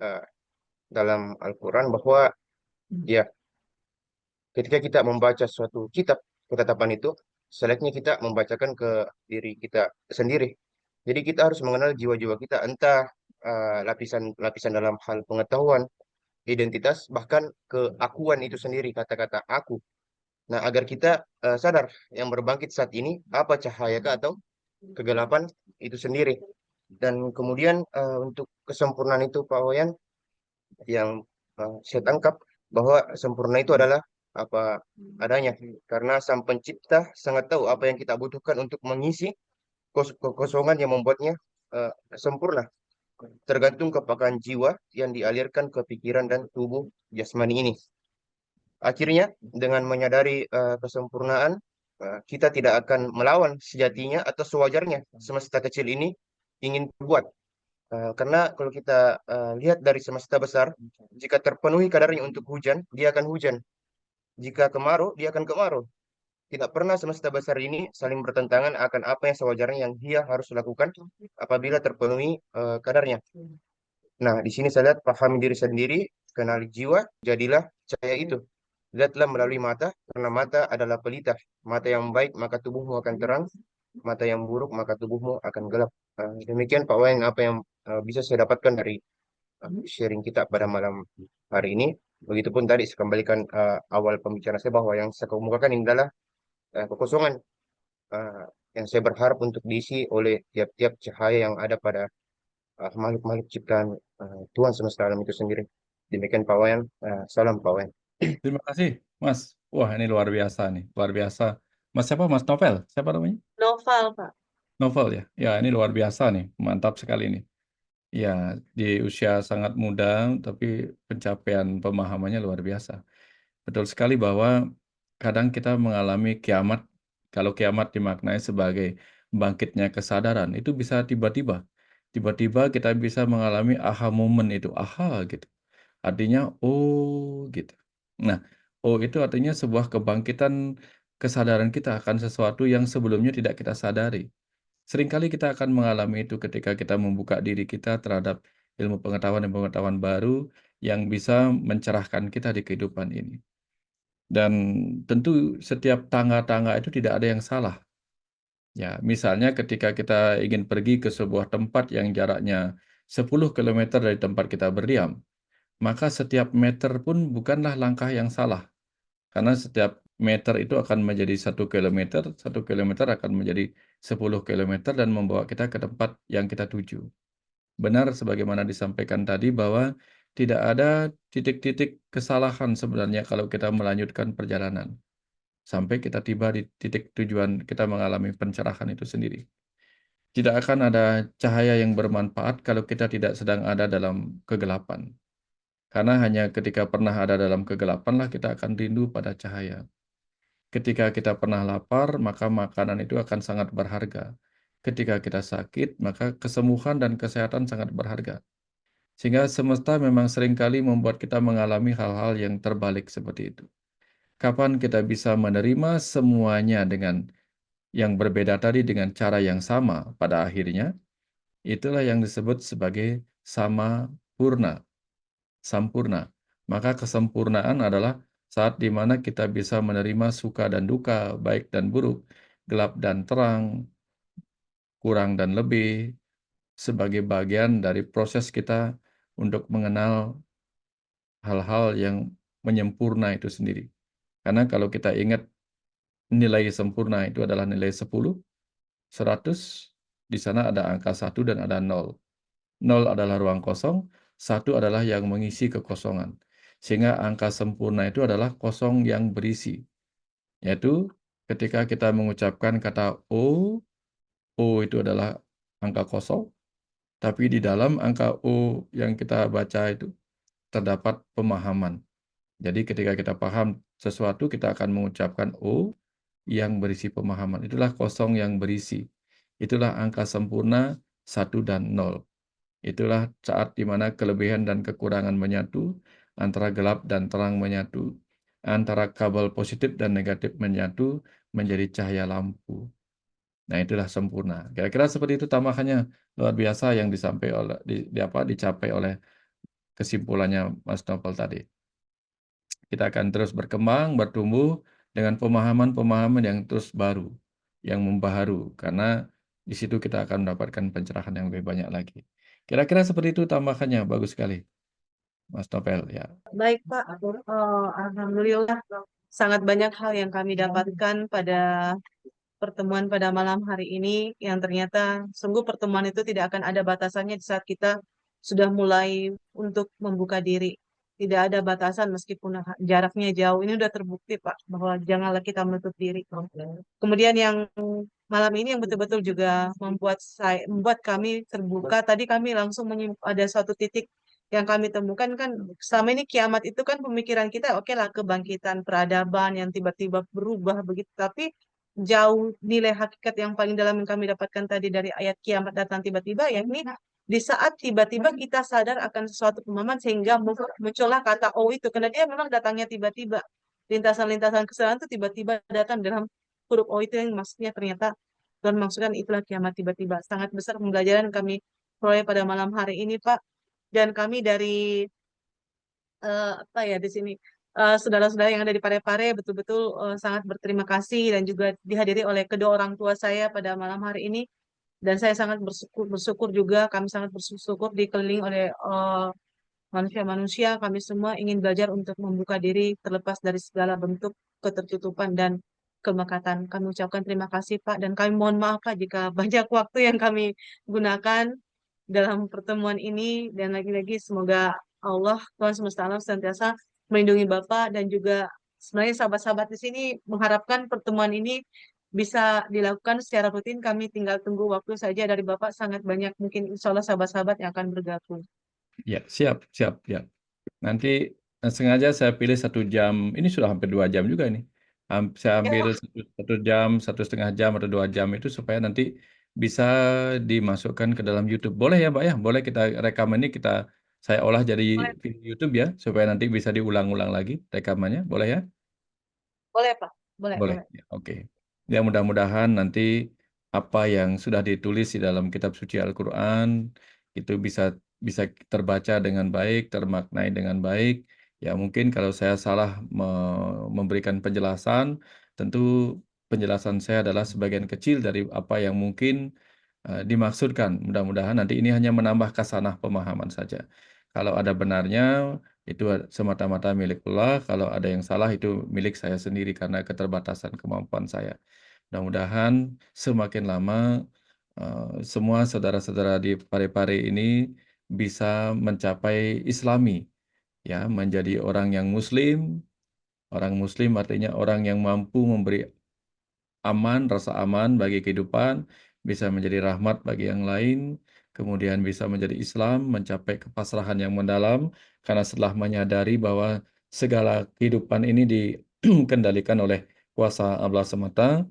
eh, dalam Al-Quran bahwa ya ketika kita membaca suatu kitab ketetapan itu, sebaiknya kita membacakan ke diri kita sendiri. Jadi kita harus mengenal jiwa-jiwa kita, entah lapisan-lapisan dalam hal pengetahuan, identitas, bahkan keakuan itu sendiri, kata-kata aku. Nah, agar kita sadar yang berbangkit saat ini, apa cahayakah atau kegelapan itu sendiri. Dan kemudian untuk kesempurnaan itu, Pak Wayan, yang saya tangkap bahwa sempurna itu adalah apa adanya. Karena Sang Pencipta sangat tahu apa yang kita butuhkan untuk mengisi kekosongan yang membuatnya sempurna. Tergantung kepekaan jiwa yang dialirkan ke pikiran dan tubuh jasmani ini. Akhirnya, dengan menyadari kesempurnaan, kita tidak akan melawan sejatinya atau sewajarnya semesta kecil ini ingin berbuat. Karena kalau kita lihat dari semesta besar, jika terpenuhi kadarnya untuk hujan, dia akan hujan. Jika kemarau, dia akan kemarau. Tidak pernah semesta besar ini saling bertentangan akan apa yang sewajarnya yang dia harus lakukan apabila terpenuhi kadarnya. Nah, di sini saya lihat pahami diri sendiri, kenali jiwa, jadilah cahaya itu. Lihatlah melalui mata, karena mata adalah pelita. Mata yang baik, maka tubuhmu akan terang. Mata yang buruk, maka tubuhmu akan gelap. Demikian Pak Wayan apa yang bisa saya dapatkan dari sharing kita pada malam hari ini. Begitupun tadi saya kembalikan awal pembicaraan saya bahwa yang saya kemukakan ini adalah kekosongan uh, yang saya berharap untuk diisi oleh tiap-tiap cahaya yang ada pada makhluk-makhluk ciptaan Tuhan semesta alam itu sendiri. Demikian Pak Wayan. Salam Pak Wayan. Terima kasih, Mas. Wah, ini luar biasa nih, luar biasa. Mas siapa? Mas Novel? Siapa namanya? Novel, Pak. Novel ya. Ya, ini luar biasa nih, mantap sekali nih. Ya, di usia sangat muda, tapi pencapaian pemahamannya luar biasa. Betul sekali bahwa kadang kita mengalami kiamat, kalau kiamat dimaknai sebagai bangkitnya kesadaran, itu bisa tiba-tiba. Tiba-tiba kita bisa mengalami aha moment itu, aha gitu. Artinya, oh gitu. Nah, oh itu artinya sebuah kebangkitan kesadaran kita akan sesuatu yang sebelumnya tidak kita sadari. Seringkali kita akan mengalami itu ketika kita membuka diri kita terhadap ilmu pengetahuan dan pengetahuan baru yang bisa mencerahkan kita di kehidupan ini. Dan tentu setiap tangga-tangga itu tidak ada yang salah. Ya, misalnya ketika kita ingin pergi ke sebuah tempat yang jaraknya 10 km dari tempat kita berdiam, maka setiap meter pun bukanlah langkah yang salah. Karena setiap meter itu akan menjadi 1 kilometer akan menjadi 10 kilometer dan membawa kita ke tempat yang kita tuju. Benar sebagaimana disampaikan tadi bahwa tidak ada titik-titik kesalahan sebenarnya kalau kita melanjutkan perjalanan. Sampai kita tiba di titik tujuan, kita mengalami pencerahan itu sendiri. Tidak akan ada cahaya yang bermanfaat kalau kita tidak sedang ada dalam kegelapan. Karena hanya ketika pernah ada dalam kegelapan lah kita akan rindu pada cahaya. Ketika kita pernah lapar, maka makanan itu akan sangat berharga. Ketika kita sakit, maka kesembuhan dan kesehatan sangat berharga. Sehingga semesta memang seringkali membuat kita mengalami hal-hal yang terbalik seperti itu. Kapan kita bisa menerima semuanya dengan yang berbeda tadi dengan cara yang sama pada akhirnya, itulah yang disebut sebagai sampurna. Maka kesempurnaan adalah saat di mana kita bisa menerima suka dan duka, baik dan buruk, gelap dan terang, kurang dan lebih, sebagai bagian dari proses kita untuk mengenal hal-hal yang menyempurna itu sendiri. Karena kalau kita ingat nilai sempurna itu adalah nilai 10, 100, di sana ada angka 1 dan ada 0. 0 adalah ruang kosong, 1 adalah yang mengisi kekosongan. Sehingga angka sempurna itu adalah kosong yang berisi. Yaitu ketika kita mengucapkan kata O itu adalah angka kosong, Tapi di dalam angka O yang kita baca itu terdapat pemahaman. Jadi ketika kita paham sesuatu, kita akan mengucapkan O yang berisi pemahaman. Itulah kosong yang berisi. Itulah angka sempurna 1 dan 0. Itulah saat di mana kelebihan dan kekurangan menyatu, antara gelap dan terang menyatu, antara kabel positif dan negatif menyatu menjadi cahaya lampu. Nah, itulah sempurna. Kira-kira seperti itu tambahannya luar biasa yang dicapai oleh kesimpulannya Mas Novel tadi. Kita akan terus berkembang, bertumbuh dengan pemahaman-pemahaman yang terus baru, yang membaharu, karena di situ kita akan mendapatkan pencerahan yang lebih banyak lagi. Kira-kira seperti itu tambahannya, bagus sekali, Mas Novel. Ya, Baik Pak, Alhamdulillah sangat banyak hal yang kami dapatkan pada pertemuan pada malam hari ini yang ternyata sungguh pertemuan itu tidak akan ada batasannya di saat kita sudah mulai untuk membuka diri. Tidak ada batasan meskipun jaraknya jauh. Ini sudah terbukti Pak bahwa janganlah kita menutup diri. Kemudian yang malam ini yang betul-betul juga membuat kami terbuka. Tadi kami langsung ada suatu titik yang kami temukan kan selama ini kiamat itu kan pemikiran kita oke lah kebangkitan peradaban yang tiba-tiba berubah begitu, tapi jauh nilai hakikat yang paling dalam yang kami dapatkan tadi dari ayat kiamat datang tiba-tiba, yakni di saat tiba-tiba kita sadar akan sesuatu pemahaman sehingga muncullah kata oh itu, karena dia memang datangnya tiba-tiba. Lintasan-lintasan kesalahan itu tiba-tiba datang dalam huruf oh itu yang maksudnya ternyata Tuhan maksudkan itulah kiamat tiba-tiba. Sangat besar pembelajaran kami peroleh pada malam hari ini Pak. Dan kami dari di sini saudara-saudara yang ada di Parepare betul-betul sangat berterima kasih dan juga dihadiri oleh kedua orang tua saya pada malam hari ini, dan saya sangat bersyukur juga, kami sangat bersyukur dikelilingi oleh manusia-manusia. Kami semua ingin belajar untuk membuka diri terlepas dari segala bentuk ketertutupan dan kemelekatan. Kami ucapkan terima kasih Pak, dan kami mohon maaf Pak jika banyak waktu yang kami gunakan dalam pertemuan ini, dan lagi-lagi semoga Allah Tuhan semesta alam senantiasa melindungi Bapak, dan juga sebenarnya sahabat-sahabat di sini mengharapkan pertemuan ini bisa dilakukan secara rutin. Kami tinggal tunggu waktu saja dari Bapak, sangat banyak mungkin insya Allah sahabat-sahabat yang akan bergabung. ya, siap, ya. Nanti sengaja saya pilih 1 jam. Ini sudah hampir 2 jam juga ini. Saya ambil 1 jam, 1,5 jam atau 2 jam itu supaya nanti bisa dimasukkan ke dalam YouTube. Boleh ya, Mbak ya? Boleh kita rekam ini, saya olah jadi video YouTube ya, supaya nanti bisa diulang-ulang lagi rekamannya. Boleh ya? Boleh Pak, boleh. Boleh. Ya, oke. Ya, mudah-mudahan nanti apa yang sudah ditulis di dalam kitab suci Al-Quran itu bisa terbaca dengan baik, termaknai dengan baik. Ya, mungkin kalau saya salah memberikan penjelasan, tentu penjelasan saya adalah sebagian kecil dari apa yang mungkin dimaksudkan. Mudah-mudahan nanti ini hanya menambah khasanah pemahaman saja. Kalau ada benarnya, itu semata-mata milik Allah. Kalau ada yang salah, itu milik saya sendiri karena keterbatasan kemampuan saya. Mudah-mudahan semakin lama semua saudara-saudara di Parepare ini bisa mencapai Islami, ya, menjadi orang yang Muslim. Orang Muslim artinya orang yang mampu memberi rasa aman bagi kehidupan, bisa menjadi rahmat bagi yang lain, kemudian bisa menjadi Islam, mencapai kepasrahan yang mendalam, karena setelah menyadari bahwa segala kehidupan ini dikendalikan oleh kuasa Allah semata,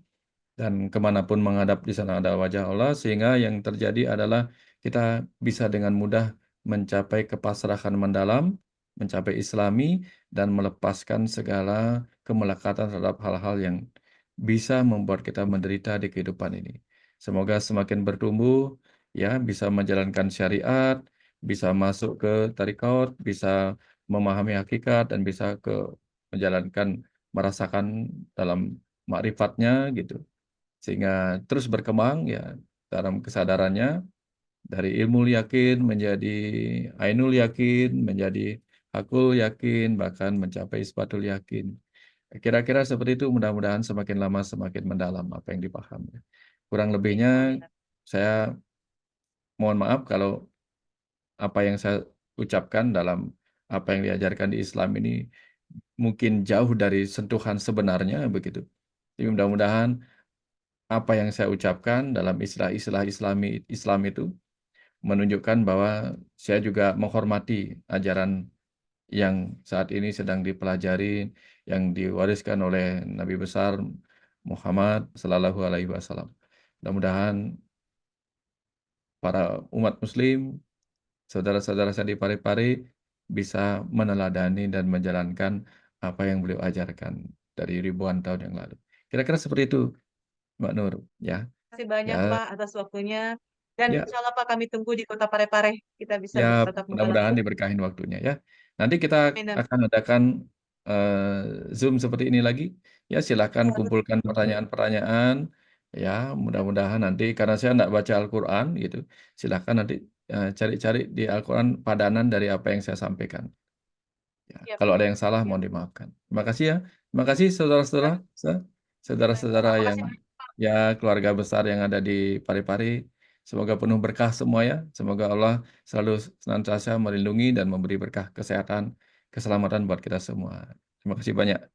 dan kemanapun menghadap di sana ada wajah Allah, sehingga yang terjadi adalah kita bisa dengan mudah mencapai kepasrahan mendalam, mencapai Islami, dan melepaskan segala kemelekatan terhadap hal-hal yang bisa membuat kita menderita di kehidupan ini. Semoga semakin bertumbuh, ya, bisa menjalankan syariat, bisa masuk ke tarekat, bisa memahami hakikat, dan bisa merasakan dalam makrifatnya gitu, sehingga terus berkembang ya dalam kesadarannya, dari ilmu yakin menjadi ainul yakin, menjadi hakul yakin, bahkan mencapai isbatul yakin. Kira-kira seperti itu, mudah-mudahan semakin lama semakin mendalam apa yang dipahami. Kurang lebihnya saya mohon maaf kalau apa yang saya ucapkan dalam apa yang diajarkan di Islam ini mungkin jauh dari sentuhan sebenarnya begitu. Jadi mudah-mudahan apa yang saya ucapkan dalam istilah-istilah Islam itu menunjukkan bahwa saya juga menghormati ajaran yang saat ini sedang dipelajari, yang diwariskan oleh Nabi besar Muhammad Sallallahu Alaihi Wasallam. Mudah-mudahan para umat Muslim, saudara-saudara saya di Parepare bisa meneladani dan menjalankan apa yang beliau ajarkan dari ribuan tahun yang lalu. Kira-kira seperti itu, Mbak Nur, ya. Terima kasih banyak Ya, Pak atas waktunya. Dan ya, insya Allah Pak kami tunggu di Kota Parepare. Kita bisa ya, bertatap muka mudah-mudahan langsung. diberkahin waktunya ya. Nanti kita Amin. akan adakan Zoom seperti ini lagi. Ya, silakan kumpulkan pertanyaan-pertanyaan. Ya, mudah-mudahan nanti karena saya tidak baca Al-Quran gitu, silakan nanti cari-cari di Al-Quran padanan dari apa yang saya sampaikan. Ya, Siap. kalau ada yang salah mohon dimaafkan. Terima kasih ya. Terima kasih saudara-saudara, saudara-saudara Terima yang kasih. ya keluarga besar yang ada di Parepare. Semoga penuh berkah semua ya. Semoga Allah selalu senantiasa melindungi dan memberi berkah kesehatan, keselamatan buat kita semua. Terima kasih banyak.